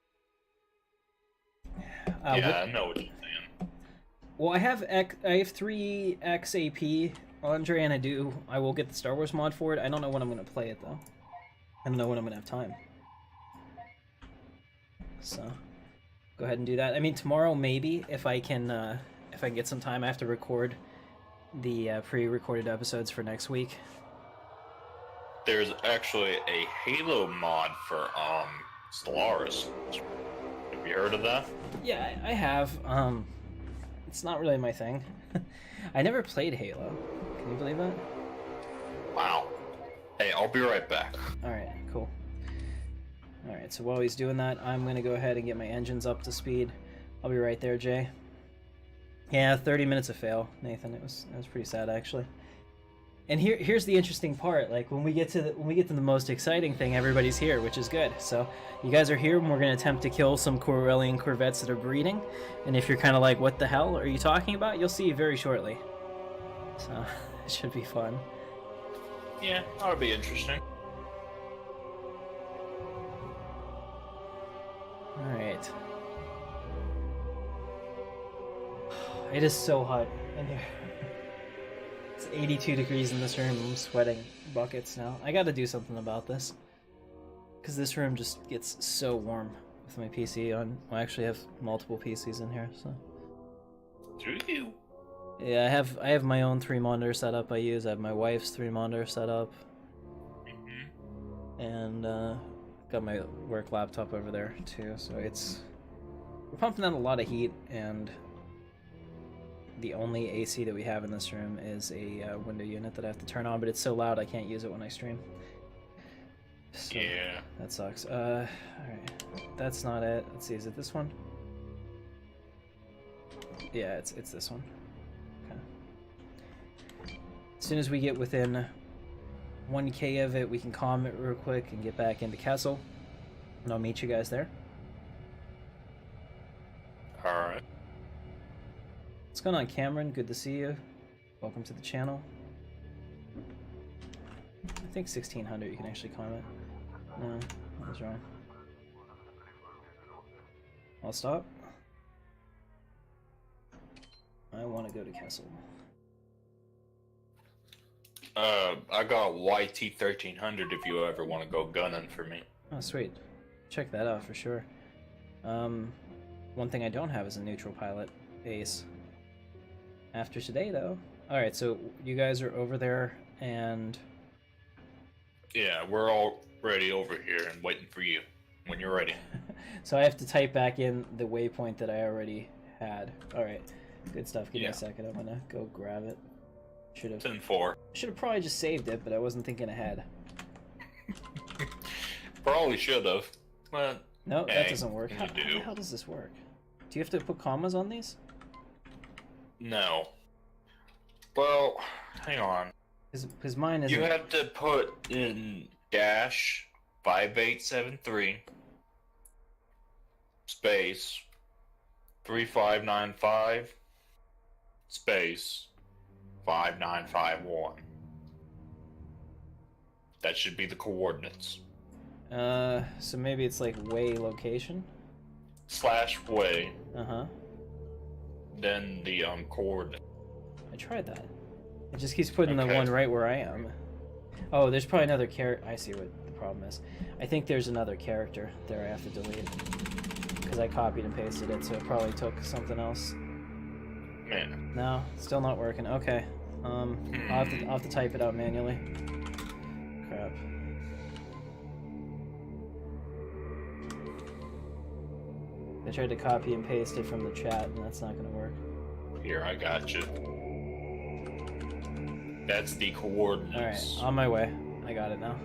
[SPEAKER 4] Yeah, I know what you're saying.
[SPEAKER 1] Well, I have 3 XAP, Andre, and I will get the Star Wars mod for it. I don't know when I'm going to play it, though. I don't know when I'm going to have time. So, go ahead and do that. I mean, tomorrow, maybe, if I can get some time. I have to record the pre-recorded episodes for next week.
[SPEAKER 4] There's actually a Halo mod for Stellaris. Have you heard of that?
[SPEAKER 1] Yeah, I have. It's not really my thing. I never played Halo. Can you believe that?
[SPEAKER 4] Wow. Hey, I'll be right back.
[SPEAKER 1] Alright, cool. Alright, so while he's doing that, I'm going to go ahead and get my engines up to speed. I'll be right there, Jay. Yeah, 30 minutes of fail, Nathan. It was pretty sad, actually. And here's the interesting part. Like when we get to the most exciting thing, everybody's here, which is good. So you guys are here, and we're going to attempt to kill some Corellian corvettes that are breeding. And if you're kind of like, what the hell are you talking about? You'll see very shortly. So it should be fun.
[SPEAKER 4] Yeah, that'll be interesting.
[SPEAKER 1] All right. It is so hot in here. It's 82 degrees in this room. I'm sweating buckets now. I gotta do something about this. Because this room just gets so warm with my PC on. I actually have multiple PCs in here, so.
[SPEAKER 4] Do you?
[SPEAKER 1] Yeah, I have my own 3-monitor setup I use. I have my wife's 3-monitor setup.
[SPEAKER 4] Mm-hmm.
[SPEAKER 1] And got my work laptop over there too, so we're pumping out a lot of heat, and the only AC that we have in this room is a window unit that I have to turn on, but it's so loud I can't use it when I stream. So,
[SPEAKER 4] yeah.
[SPEAKER 1] That sucks. Alright. That's not it. Let's see, is it this one? Yeah, it's this one. Okay. As soon as we get within 1k of it, we can calm it real quick and get back into Kessel. And I'll meet you guys there.
[SPEAKER 4] Alright.
[SPEAKER 1] What's going on, Cameron? Good to see you. Welcome to the channel. I think 1600 you can actually climb it. No, I was wrong. I'll stop. I want to go to Kessel.
[SPEAKER 4] I got YT 1300 if you ever want to go gunning for me.
[SPEAKER 1] Oh, sweet. Check that out for sure. One thing I don't have is a neutral pilot ace. After today, though. Alright, so you guys are over there, and...
[SPEAKER 4] Yeah, we're all ready over here and waiting for you when you're ready.
[SPEAKER 1] So I have to type back in the waypoint that I already had. Alright, good stuff. Give me
[SPEAKER 4] Yeah.
[SPEAKER 1] a second. I'm gonna go grab it. Should have
[SPEAKER 4] 10-4.
[SPEAKER 1] probably just saved it, but I wasn't thinking ahead.
[SPEAKER 4] Probably should have. But
[SPEAKER 1] No, that
[SPEAKER 4] hey,
[SPEAKER 1] doesn't work.
[SPEAKER 4] you
[SPEAKER 1] How
[SPEAKER 4] do.
[SPEAKER 1] the hell does this work? Do you have to put commas on these?
[SPEAKER 4] No. Well, hang on.
[SPEAKER 1] Because mine is.
[SPEAKER 4] You have to put in dash 5873 space 3595 space 5951. That should be the coordinates.
[SPEAKER 1] So maybe it's like way location.
[SPEAKER 4] / way,
[SPEAKER 1] Uh-huh.
[SPEAKER 4] then the coordinate.
[SPEAKER 1] I tried that. It just keeps putting the
[SPEAKER 4] Okay.
[SPEAKER 1] one right where I am. Oh, there's probably another character. I see what the problem is. I think there's another character there I have to delete. Because I copied and pasted it, so it probably took something else.
[SPEAKER 4] Man.
[SPEAKER 1] No, still not working. Okay. I'll have to type it out manually. Crap. I tried to copy and paste it from the chat, and that's not gonna work.
[SPEAKER 4] Here, I got you. That's the coordinates.
[SPEAKER 1] Alright, on my way. I got it now.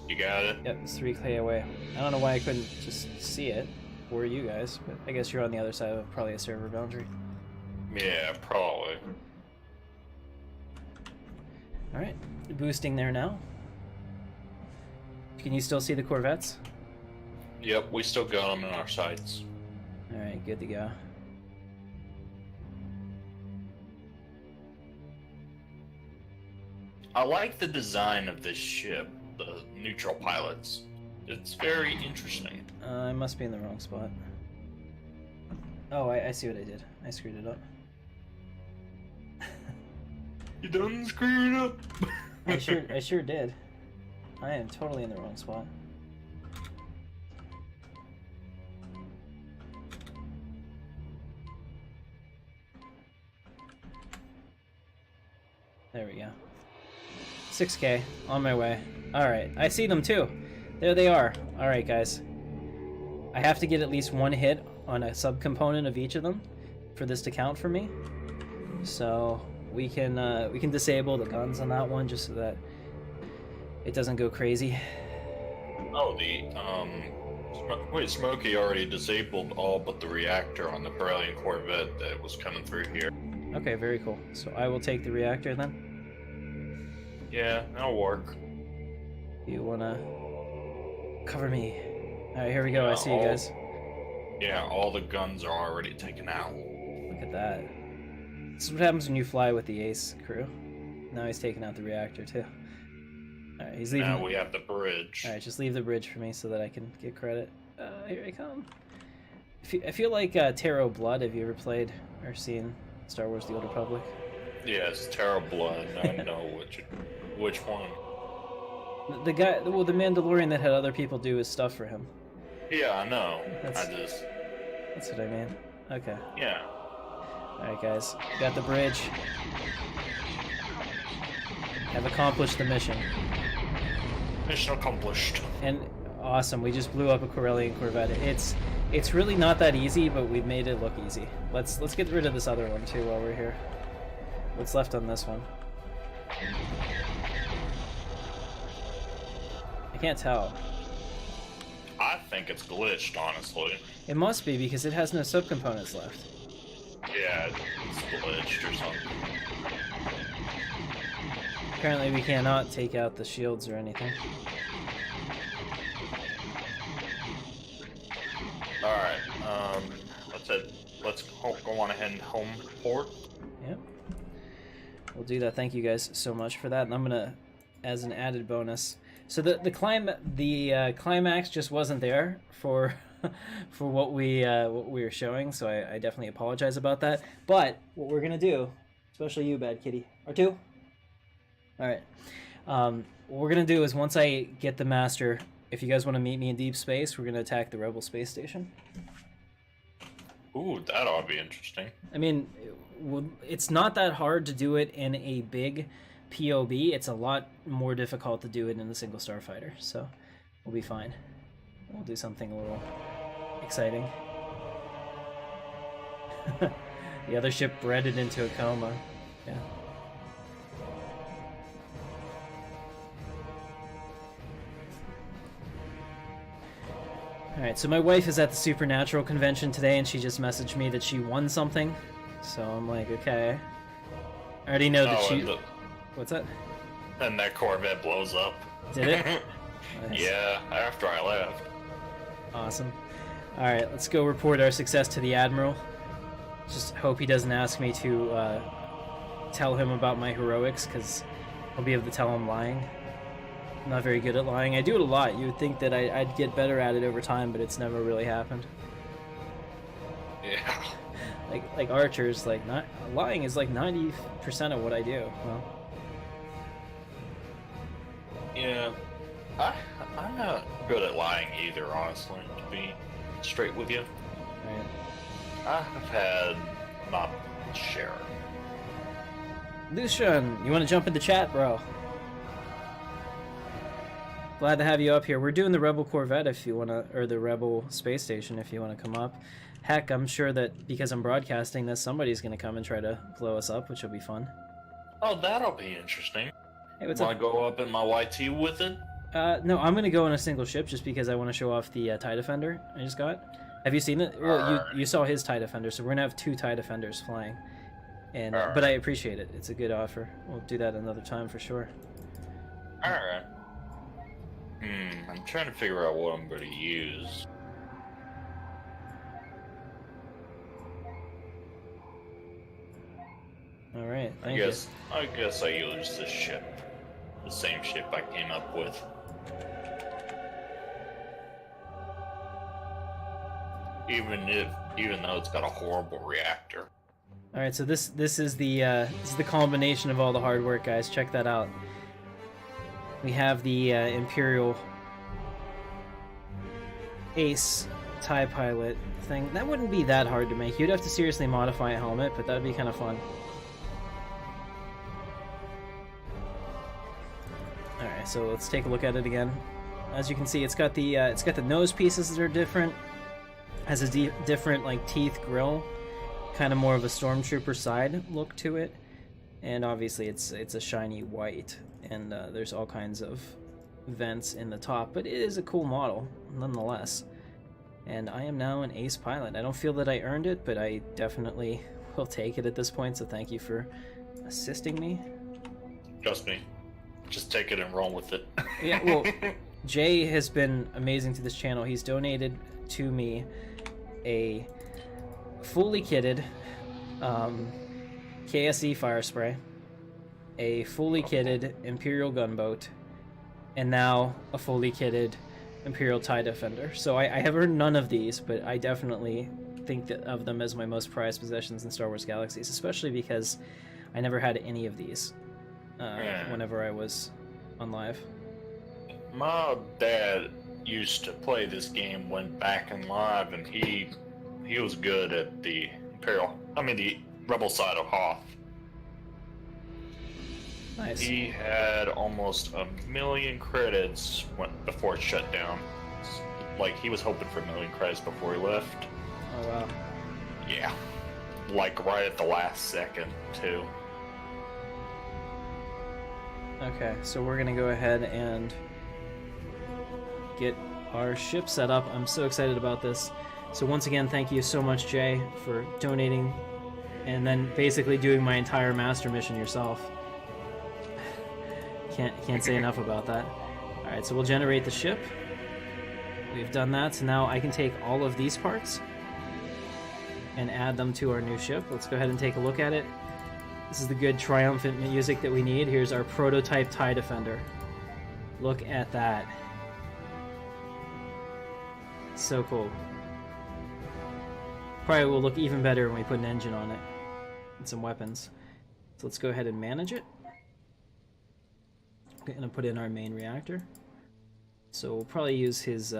[SPEAKER 4] You got it?
[SPEAKER 1] Yep, it's 3k away. I don't know why I couldn't just see it, or you guys, but I guess you're on the other side of probably a server boundary.
[SPEAKER 4] Yeah, probably.
[SPEAKER 1] Alright, boosting there now. Can you still see the Corvettes?
[SPEAKER 4] Yep, we still got them in our sights.
[SPEAKER 1] Alright, good to go.
[SPEAKER 4] I like the design of this ship, the neutral pilots. It's very interesting.
[SPEAKER 1] I must be in the wrong spot. Oh, I see what I did. I screwed it up.
[SPEAKER 4] You done screwed up?
[SPEAKER 1] I sure did. I am totally in the wrong spot. There we go. 6K, on my way. Alright, I see them too. There they are. Alright, guys. I have to get at least one hit on a subcomponent of each of them for this to count for me. So we can disable the guns on that one just so that it doesn't go crazy.
[SPEAKER 4] Oh, wait, Smokey already disabled all but the reactor on the Imperial Corvette that was coming through here.
[SPEAKER 1] Okay, very cool. So I will take the reactor then.
[SPEAKER 4] Yeah, that'll work.
[SPEAKER 1] You wanna cover me? Alright, here we go. I see you guys.
[SPEAKER 4] Yeah, all the guns are already taken out.
[SPEAKER 1] Look at that. This is what happens when you fly with the Ace crew. Now he's taking out the reactor too. Alright, he's leaving.
[SPEAKER 4] Now we have the bridge.
[SPEAKER 1] Alright, just leave the bridge for me so that I can get credit. Here I come. I feel like Tarot Blood. Have you ever played or seen Star Wars: The Old Republic?
[SPEAKER 4] Yes, Terra Blood. I know which one.
[SPEAKER 1] The guy, well, the Mandalorian that had other people do his stuff for him.
[SPEAKER 4] Yeah, I know.
[SPEAKER 1] That's what I mean. Okay.
[SPEAKER 4] Yeah.
[SPEAKER 1] Alright, guys. Got the bridge. Have accomplished the mission.
[SPEAKER 4] Mission accomplished.
[SPEAKER 1] And awesome, we just blew up a Corellian Corvette. It's really not that easy, but we've made it look easy. Let's get rid of this other one too while we're here. What's left on this one? I can't tell.
[SPEAKER 4] I think it's glitched, honestly.
[SPEAKER 1] It must be because it has no subcomponents left.
[SPEAKER 4] Yeah, it's glitched or something.
[SPEAKER 1] Apparently we cannot take out the shields or anything.
[SPEAKER 4] Alright, let's go on ahead and home port.
[SPEAKER 1] Yep. We'll do that. Thank you guys so much for that. And I'm gonna, as an added bonus, so the climax just wasn't there for for what we were showing. So I definitely apologize about that. But what we're gonna do, especially you, Bad Kitty, R2. All right. What we're gonna do is once I get the master, if you guys want to meet me in deep space, we're gonna attack the Rebel space station.
[SPEAKER 4] Ooh, that ought to be interesting.
[SPEAKER 1] I mean, it's not that hard to do it in a big POB. It's a lot more difficult to do it in a single starfighter, so we'll be fine. We'll do something a little exciting. The other ship bred it into a coma. Yeah. Alright, so my wife is at the Supernatural convention today, and she just messaged me that she won something. So I'm like, okay. I already know that she... What's that?
[SPEAKER 4] And that Corvette blows up.
[SPEAKER 1] Did it? Nice.
[SPEAKER 4] Yeah, after I left.
[SPEAKER 1] Awesome. Alright, let's go report our success to the Admiral. Just hope he doesn't ask me to tell him about my heroics, because I'll be able to tell him lying. I'm not very good at lying. I do it a lot. You would think that I'd get better at it over time, but it's never really happened.
[SPEAKER 4] Yeah.
[SPEAKER 1] Like archers, lying is like 90% of what I do. Well.
[SPEAKER 4] Yeah. I'm not good at lying either, honestly, to be straight with you.
[SPEAKER 1] Right.
[SPEAKER 4] I've had not share.
[SPEAKER 1] Lucian, you want to jump in the chat, bro? Glad to have you up here. We're doing the Rebel Corvette if you want to, or the Rebel space station if you want to come up. Heck, I'm sure that because I'm broadcasting this, somebody's going to come and try to blow us up, which will be fun.
[SPEAKER 4] Oh, that'll be interesting.
[SPEAKER 1] Hey, what's
[SPEAKER 4] Want
[SPEAKER 1] up?
[SPEAKER 4] to go up in my YT with it?
[SPEAKER 1] No, I'm going to go on a single ship just because I want to show off the TIE Defender I just got. Have you seen it? Well, you saw his TIE Defender, so we're going to have 2 TIE Defenders flying. And but I appreciate it. It's a good offer. We'll do that another time for sure.
[SPEAKER 4] Alright. I'm trying to figure out what I'm going to use.
[SPEAKER 1] All right,
[SPEAKER 4] I guess I use this ship, the same ship I came up with. even though it's got a horrible reactor.
[SPEAKER 1] All right, so this is the culmination of all the hard work, guys. Check that out. We have the Imperial Ace TIE Pilot thing. That wouldn't be that hard to make. You'd have to seriously modify a helmet, but that'd be kind of fun. All right, so let's take a look at it again. As you can see, it's got the nose pieces that are different. Has a different like teeth grill, kind of more of a stormtrooper side look to it, and obviously it's a shiny white, and there's all kinds of vents in the top, but it is a cool model nonetheless. And I am now an ace pilot. I don't feel that I earned it, but I definitely will take it at this point, so thank you for assisting me.
[SPEAKER 4] Trust me. Just take it and roll with it.
[SPEAKER 1] Yeah, well, Jay has been amazing to this channel. He's donated to me a fully kitted KSE fire spray, a fully kitted Imperial gunboat, and now a fully kitted Imperial TIE Defender. So I have earned none of these, but I definitely think of them as my most prized possessions in Star Wars Galaxies, especially because I never had any of these whenever I was on live.
[SPEAKER 4] My dad used to play this game when back in live, and he was good at the the Rebel side of Hoth.
[SPEAKER 1] Nice.
[SPEAKER 4] He had almost 1 million credits before it shut down. Like, he was hoping for 1 million credits before he left.
[SPEAKER 1] Oh wow.
[SPEAKER 4] Yeah. Like, right at the last second, too.
[SPEAKER 1] Okay, so we're gonna go ahead and get our ship set up. I'm so excited about this. So once again, thank you so much, Jay, for donating and then basically doing my entire master mission yourself. Can't say enough about that. All right, so we'll generate the ship. We've done that, so now I can take all of these parts and add them to our new ship. Let's go ahead and take a look at it. This is the good triumphant music that we need. Here's our prototype TIE Defender. Look at that. So cool. Probably will look even better when we put an engine on it and some weapons. So let's go ahead and manage it. I'm gonna put in our main reactor. So we'll probably use his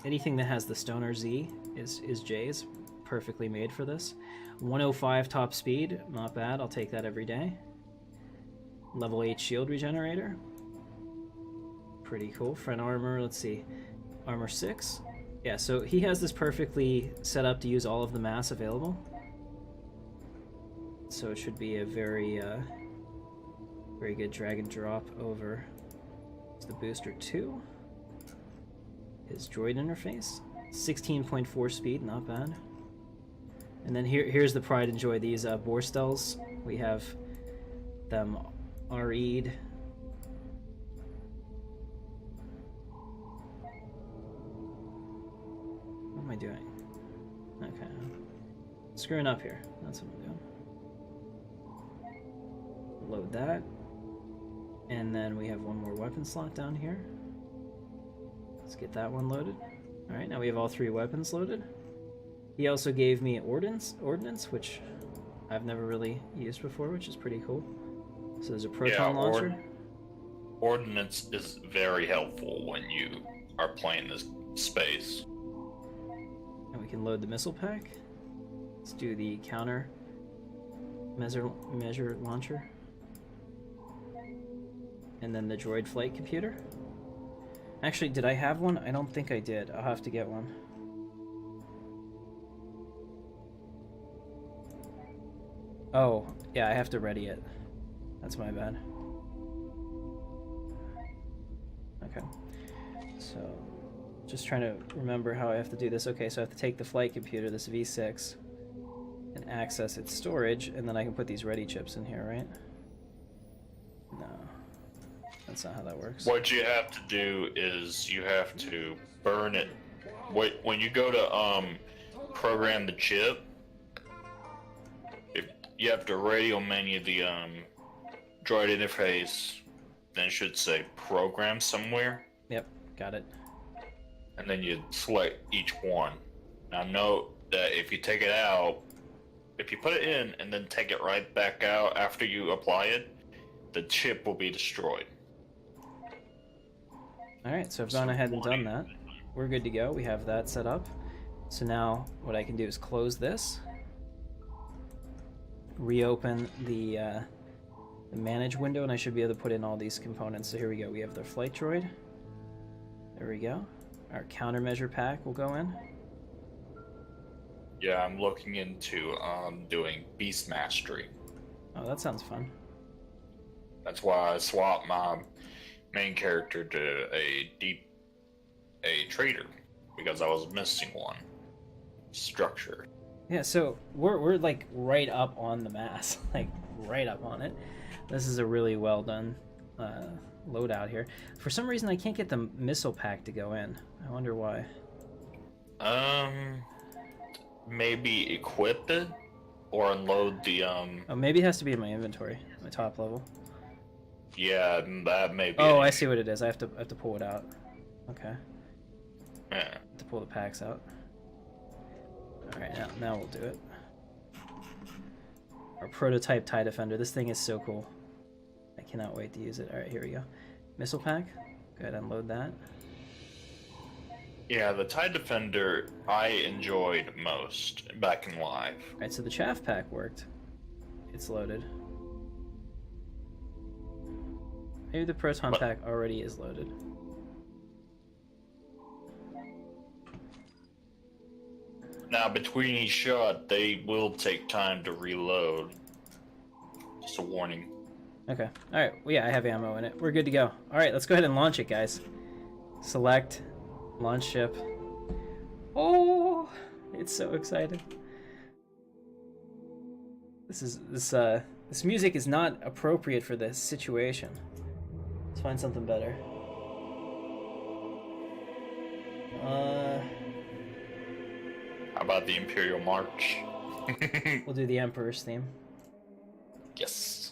[SPEAKER 1] anything that has the Stoner Z is Jay's. Perfectly made for this. 105 top speed, not bad. I'll take that every day. Level 8 shield regenerator. Pretty cool. Front armor, let's see. Armor 6. Yeah, so he has this perfectly set up to use all of the mass available. So it should be a very good drag and drop over to the booster 2. His droid interface. 16.4 speed, not bad. And then here's the pride and joy. These Borstels, we have them RE'd. What am I doing? Okay. Screwing up here. That's what I'm doing. Load that. And then we have one more weapon slot down here. Let's get that one loaded. Alright, now we have all 3 weapons loaded. He also gave me ordnance, which I've never really used before, which is pretty cool. So there's a proton launcher.
[SPEAKER 4] Ordnance is very helpful when you are playing this space.
[SPEAKER 1] And we can load the missile pack. Let's do the counter measure launcher. And then the droid flight computer. Actually, did I have one? I don't think I did. I'll have to get one. Oh, yeah, I have to ready it. That's my bad. Okay. So, just trying to remember how I have to do this. Okay, so I have to take the flight computer, this V6, and access its storage, and then I can put these ready chips in here, right? No. That's not how that works.
[SPEAKER 4] What you have to do is you have to burn it. When you go to program the chip, you have to radio menu the droid interface, then it should say program somewhere.
[SPEAKER 1] Yep, got it.
[SPEAKER 4] And then you select each one. Now that if you take it out, if you put it in and then take it right back out after you apply it, the chip will be destroyed.
[SPEAKER 1] Alright, so I've gone ahead and done that. We're good to go. We have that set up. So now what I can do is close this, reopen the manage window, and I should be able to put in all these components. So here we go. We have the flight droid. There we go. Our countermeasure pack will go in.
[SPEAKER 4] Yeah, I'm looking into doing beast mastery.
[SPEAKER 1] Oh, that sounds fun.
[SPEAKER 4] That's why I swapped my main character to a trader, because I was missing one structure.
[SPEAKER 1] Yeah, so we're like right up on the mass, like right up on it. This is a really well done loadout here. For some reason, I can't get the missile pack to go in. I wonder why.
[SPEAKER 4] Maybe equip it or unload the
[SPEAKER 1] Oh, maybe it has to be in my inventory, my top level.
[SPEAKER 4] Yeah, that may be.
[SPEAKER 1] Oh, I see what it is. I have to pull it out. Okay.
[SPEAKER 4] Yeah.
[SPEAKER 1] To pull the packs out. All right, now we'll do it. Our prototype TIE Defender. This thing is so cool. I cannot wait to use it. All right, here we go. Missile pack. Go ahead and unload that.
[SPEAKER 4] Yeah, the TIE Defender I enjoyed most back in live.
[SPEAKER 1] All right, so the chaff pack worked. It's loaded. Maybe the proton pack already is loaded.
[SPEAKER 4] Now, between each shot, they will take time to reload. Just a warning.
[SPEAKER 1] Okay. All right. Well, yeah, I have ammo in it. We're good to go. All right, let's go ahead and launch it, guys. Select, launch ship. Oh, it's so exciting. This music is not appropriate for this situation. Let's find something better.
[SPEAKER 4] How about the Imperial March?
[SPEAKER 1] We'll do the Emperor's theme.
[SPEAKER 4] Yes.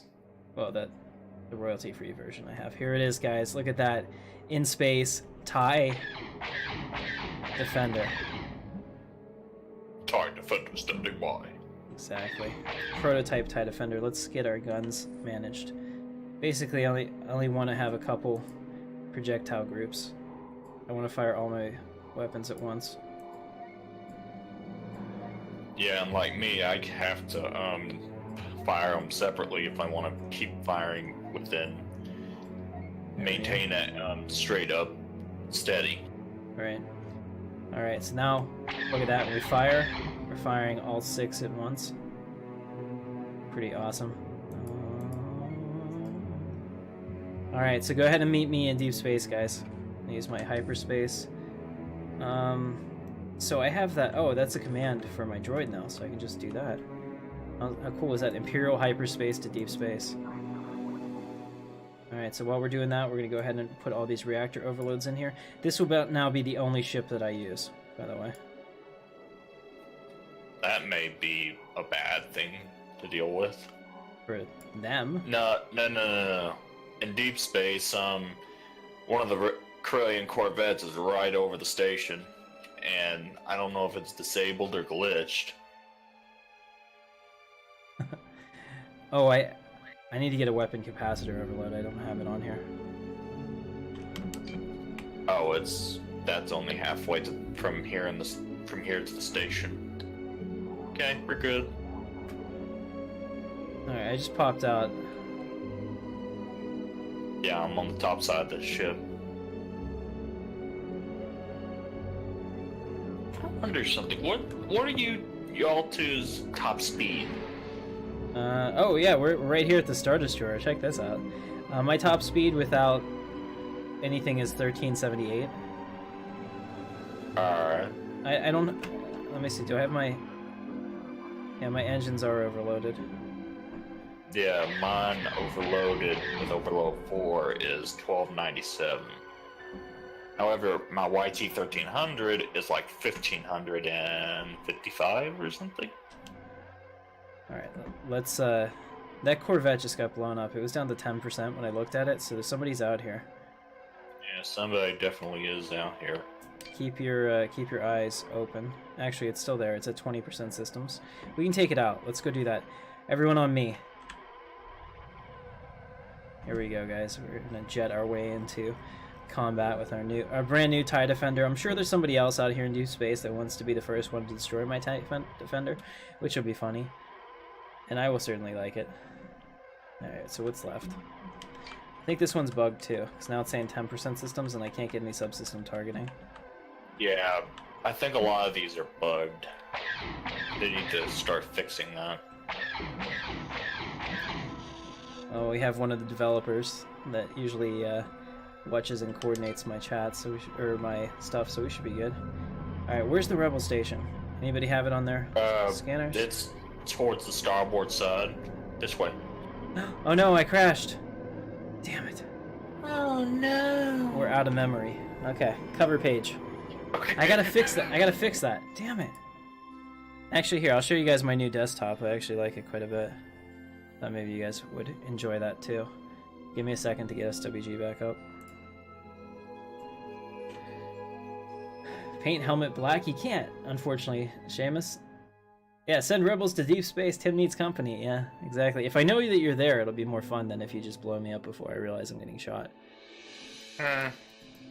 [SPEAKER 1] Well, the royalty-free version I have. Here it is, guys. Look at that. In space, TIE Defender.
[SPEAKER 4] TIE Defender standing by.
[SPEAKER 1] Exactly. Prototype TIE Defender. Let's get our guns managed. Basically, I only want to have a couple projectile groups. I want to fire all my weapons at once.
[SPEAKER 4] Yeah, and like me, I have to fire them separately if I want to keep firing within. Maintain it straight up, steady.
[SPEAKER 1] Right. Alright, so now, look at that. When we fire, we're firing all 6 at once. Pretty awesome. Alright, so go ahead and meet me in deep space, guys. I use my hyperspace. So I have that. Oh, that's a command for my droid now, so I can just do that. How cool is that? Imperial hyperspace to deep space. Alright, so while we're doing that, we're going to go ahead and put all these reactor overloads in here. This will now be the only ship that I use, by the way.
[SPEAKER 4] That may be a bad thing to deal with.
[SPEAKER 1] For them?
[SPEAKER 4] No. In deep space, one of the Corellian corvettes is right over the station, and I don't know if it's disabled or glitched.
[SPEAKER 1] Oh, I need to get a weapon capacitor overload. I don't have it on here.
[SPEAKER 4] Oh, that's only halfway from here to the station. Okay, we're good.
[SPEAKER 1] All right, I just popped out.
[SPEAKER 4] Yeah, I'm on the top side of the ship. I wonder something. What are y'all two's top speed?
[SPEAKER 1] Oh yeah, we're right here at the Star Destroyer. Check this out. My top speed without anything is 1378.
[SPEAKER 4] Alright.
[SPEAKER 1] I don't. Let me see. Do I have my? Yeah, my engines are overloaded.
[SPEAKER 4] Yeah, mine overloaded with overload 4 is 1297. However, my YT1300 is like 1555 or something.
[SPEAKER 1] Alright, let's that Corvette just got blown up. It was down to 10% when I looked at it, so somebody's out here.
[SPEAKER 4] Yeah, somebody definitely is out here.
[SPEAKER 1] Keep your eyes open. Actually, it's still there. It's at 20% systems. We can take it out. Let's go do that. Everyone on me. Here we go, guys. We're gonna jet our way into combat with our brand new TIE Defender. I'm sure there's somebody else out here in deep space that wants to be the first one to destroy my TIE Defender, which will be funny. And I will certainly like it. Alright, so what's left? I think this one's bugged too, because now it's saying 10% systems and I can't get any subsystem targeting.
[SPEAKER 4] Yeah, I think a lot of these are bugged. They need to start fixing that.
[SPEAKER 1] Oh, we have one of the developers that usually watches and coordinates my chat, so or my stuff, so we should be good. Alright, where's the Rebel station? Anybody have it on their scanners?
[SPEAKER 4] It's towards the starboard side. This way.
[SPEAKER 1] Oh no, I crashed! Damn it.
[SPEAKER 4] Oh no!
[SPEAKER 1] We're out of memory. Okay, cover page.
[SPEAKER 4] Okay.
[SPEAKER 1] I gotta fix that. I gotta fix that. Damn it. Actually, here, I'll show you guys my new desktop. I actually like it quite a bit. Thought maybe you guys would enjoy that too. Give me a second to get SWG back up. Paint helmet black? You can't, unfortunately, Seamus. Yeah, send rebels to deep space. Tim needs company. Yeah, exactly. If I know that you're there, it'll be more fun than if you just blow me up before I realize I'm getting shot.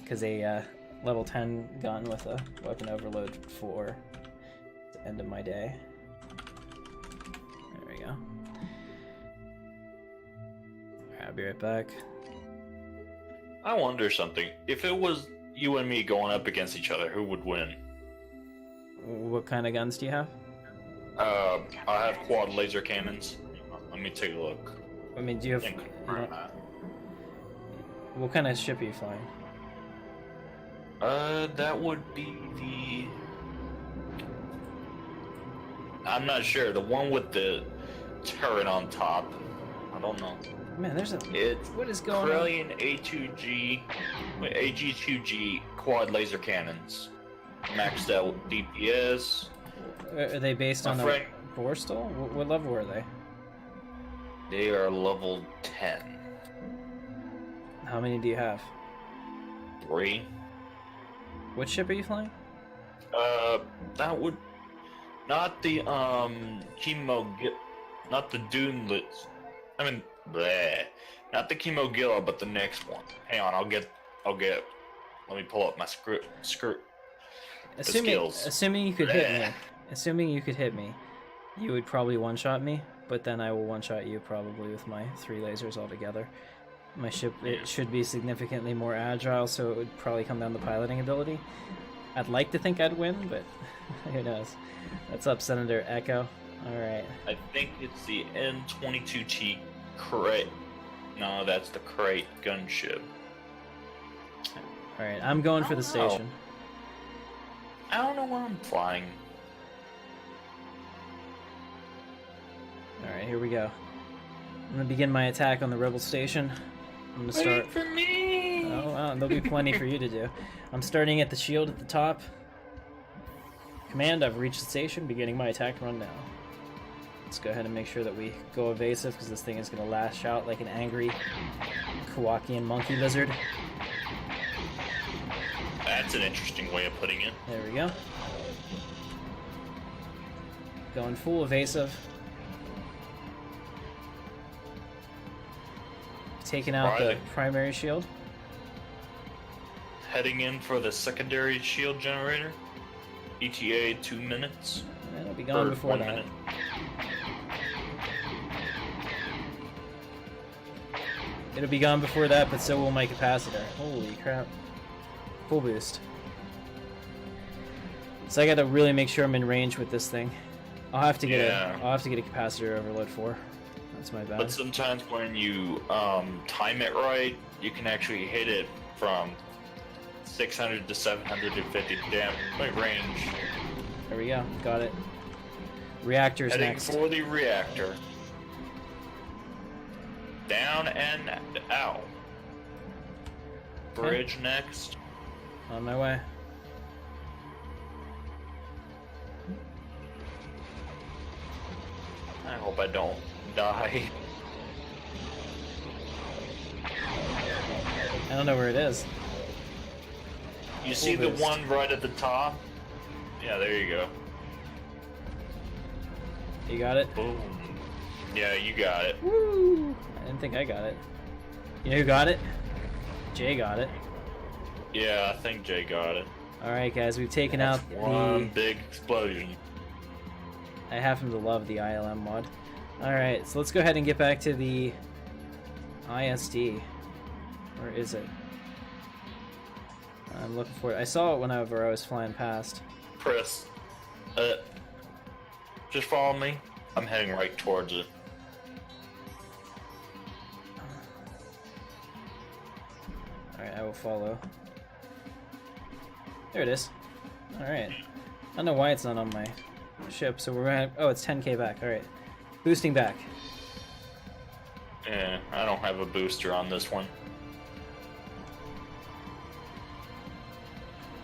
[SPEAKER 1] Because a level 10 gun with a weapon overload 4 at the end of my day. There we go. Alright, I'll be right back.
[SPEAKER 4] I wonder something. If it was you and me going up against each other, who would win?
[SPEAKER 1] What kind of guns do you have?
[SPEAKER 4] I have quad laser cannons. Let me take a look.
[SPEAKER 1] I mean, do you have... What kind of ship are you flying?
[SPEAKER 4] That would be the... I'm not sure. The one with the turret on top. I don't know.
[SPEAKER 1] Man, there's a...
[SPEAKER 4] It's
[SPEAKER 1] what is going
[SPEAKER 4] Corellian A2G... AG2G quad laser cannons. Maxed out DPS.
[SPEAKER 1] Are they based on the Borstal? What level are they?
[SPEAKER 4] They are level 10.
[SPEAKER 1] How many do you have?
[SPEAKER 4] 3.
[SPEAKER 1] What ship are you flying?
[SPEAKER 4] That would... Not the, not the Dunelits. I mean, bleh. Not the Chemogilla, but the next one. Hang on, I'll get... Let me pull up my skirt.
[SPEAKER 1] Assuming you could hit me. Assuming you could hit me, you would probably one-shot me, but then I will one-shot you probably with my 3 lasers altogether. My ship, it should be significantly more agile, so it would probably come down to piloting ability. I'd like to think I'd win, but who knows. What's up, Senator Echo? Alright.
[SPEAKER 4] I think it's the N22T crate. No, that's the crate gunship.
[SPEAKER 1] Alright, I'm going for the station.
[SPEAKER 4] I don't know where I'm flying.
[SPEAKER 1] Alright, here we go. I'm gonna begin my attack on the rebel station. I'm gonna start...
[SPEAKER 4] Wait for me!
[SPEAKER 1] Oh, well, there'll be plenty for you to do. I'm starting at the shield at the top. Command, I've reached the station, beginning my attack run now. Let's go ahead and make sure that we go evasive, because this thing is gonna lash out like an angry Kowakian monkey lizard.
[SPEAKER 4] That's an interesting way of putting it.
[SPEAKER 1] There we go. Going full evasive. Taking out the primary shield.
[SPEAKER 4] Heading in for the secondary shield generator. ETA 2 minutes.
[SPEAKER 1] And it'll be gone before that.
[SPEAKER 4] 1 minute.
[SPEAKER 1] It'll be gone before that, but so will my capacitor. Holy crap. Full boost. So I gotta really make sure I'm in range with this thing. I'll have to get a capacitor overload 4. That's my bad.
[SPEAKER 4] But sometimes when you time it right, you can actually hit it from 600 to 750 damn range.
[SPEAKER 1] There we go. Got it. Reactor's
[SPEAKER 4] Heading
[SPEAKER 1] next.
[SPEAKER 4] for the reactor. Down and out. Bridge next.
[SPEAKER 1] On my way.
[SPEAKER 4] I hope I don't die.
[SPEAKER 1] I don't know where it is.
[SPEAKER 4] You see the
[SPEAKER 1] boost.
[SPEAKER 4] one right at the top? Yeah, there you go.
[SPEAKER 1] You got it?
[SPEAKER 4] Boom. Yeah, you got it.
[SPEAKER 1] Woo! I didn't think I got it. You know who got it? Jay got it.
[SPEAKER 4] Yeah, I think Jay got it.
[SPEAKER 1] Alright guys, we've taken out
[SPEAKER 4] One
[SPEAKER 1] the...
[SPEAKER 4] big explosion.
[SPEAKER 1] I happen to love the ILM mod. Alright, so let's go ahead and get back to the ISD. Where is it? I'm looking for it. I saw it whenever I was flying past.
[SPEAKER 4] Chris, just follow me. I'm heading right towards it.
[SPEAKER 1] Alright, I will follow. There it is. Alright. I don't know why it's not on my ship, so we're gonna... Oh, it's 10k back. Alright. Boosting back.
[SPEAKER 4] Yeah, I don't have a booster on this one.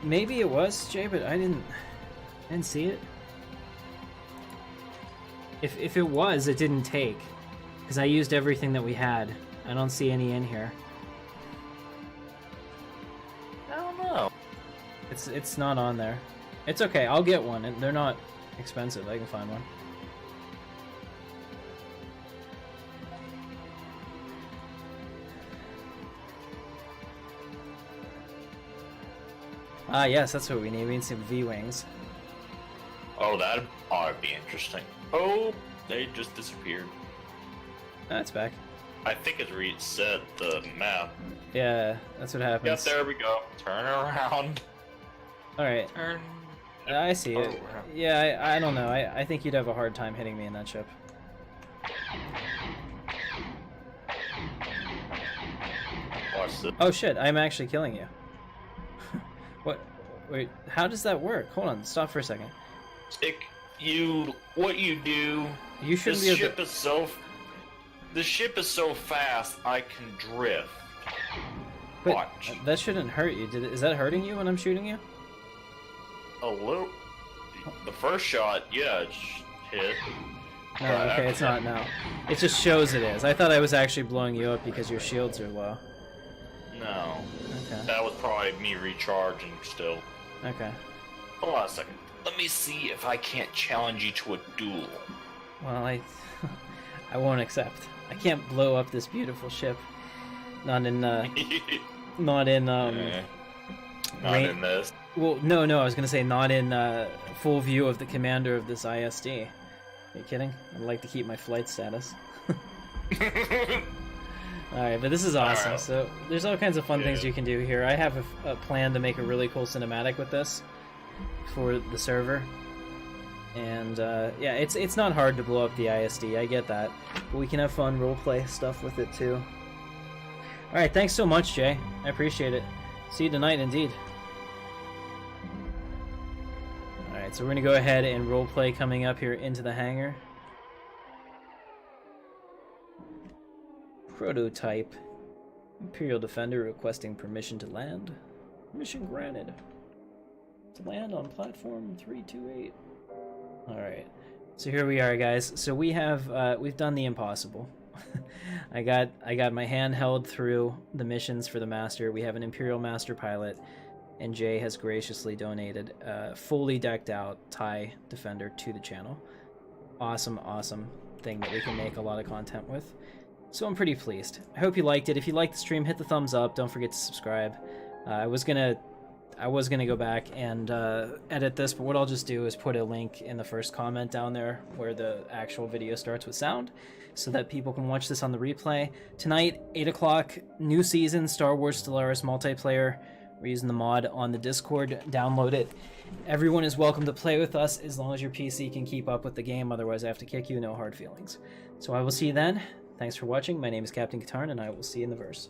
[SPEAKER 1] Maybe it was, Jay, but I didn't see it. If it was, it didn't take. Because I used everything that we had. I don't see any in here.
[SPEAKER 4] I don't know.
[SPEAKER 1] It's not on there. It's okay, I'll get one. And they're not expensive, I can find one. Ah, yes, that's what we need. We need some V-Wings.
[SPEAKER 4] Oh, that ought to be interesting. Oh, they just disappeared.
[SPEAKER 1] That's back.
[SPEAKER 4] I think it's reset the map.
[SPEAKER 1] Yeah, that's what happens.
[SPEAKER 4] Yep, there we go. Turn around.
[SPEAKER 1] Alright,
[SPEAKER 4] Turn.
[SPEAKER 1] I see it.
[SPEAKER 4] Oh.
[SPEAKER 1] Yeah, I don't know. I think you'd have a hard time hitting me in that ship.
[SPEAKER 4] Watch this.
[SPEAKER 1] Oh shit, I'm actually killing you. What? Wait, how does that work? Hold on, stop for a second.
[SPEAKER 4] What you do?
[SPEAKER 1] You shouldn't
[SPEAKER 4] This
[SPEAKER 1] be able
[SPEAKER 4] ship is so. The ship is so fast, I can drift.
[SPEAKER 1] But
[SPEAKER 4] Watch.
[SPEAKER 1] that shouldn't hurt you. Is that hurting you when I'm shooting you?
[SPEAKER 4] A little. The first shot, yeah, it hit.
[SPEAKER 1] No,
[SPEAKER 4] But
[SPEAKER 1] okay, it's not now. It just shows it is. I thought I was actually blowing you up because your shields are low.
[SPEAKER 4] No.
[SPEAKER 1] Okay.
[SPEAKER 4] That was probably me recharging still.
[SPEAKER 1] Okay.
[SPEAKER 4] Hold on a second. Let me see if I can't challenge you to a duel.
[SPEAKER 1] Well, I won't accept. I can't blow up this beautiful ship. Not in
[SPEAKER 4] Not
[SPEAKER 1] not in
[SPEAKER 4] in this.
[SPEAKER 1] Well, no, I was gonna say not in full view of the commander of this ISD. Are you kidding? I'd like to keep my flight status. Alright, but this is awesome.
[SPEAKER 4] Alright.
[SPEAKER 1] So there's all kinds of fun things
[SPEAKER 4] Yeah.
[SPEAKER 1] you can do here. I have a plan to make a really cool cinematic with this for the server. And yeah, it's not hard to blow up the ISD, I get that. But we can have fun roleplay stuff with it too. Alright, thanks so much, Jay. I appreciate it. See you tonight, indeed. Alright, so we're gonna go ahead and roleplay coming up here into the hangar. Prototype. Imperial Defender requesting permission to land. Permission granted. To land on platform 328. Alright. So here we are, guys. So we have we've done the impossible. I got my hand held through the missions for the Master. We have an Imperial Master Pilot, and Jay has graciously donated a fully decked out TIE Defender to the channel. Awesome thing that we can make a lot of content with. So I'm pretty pleased. I hope you liked it. If you liked the stream, hit the thumbs up. Don't forget to subscribe. I was gonna go back and edit this, but what I'll just do is put a link in the first comment down there where the actual video starts with sound, so that people can watch this on the replay. Tonight, 8 o'clock, new season, Star Wars Stellaris multiplayer. We're using the mod on the Discord. Download it. Everyone is welcome to play with us as long as your PC can keep up with the game. Otherwise, I have to kick you. No hard feelings. So I will see you then. Thanks for watching. My name is Captain Katarn, and I will see you in the verse.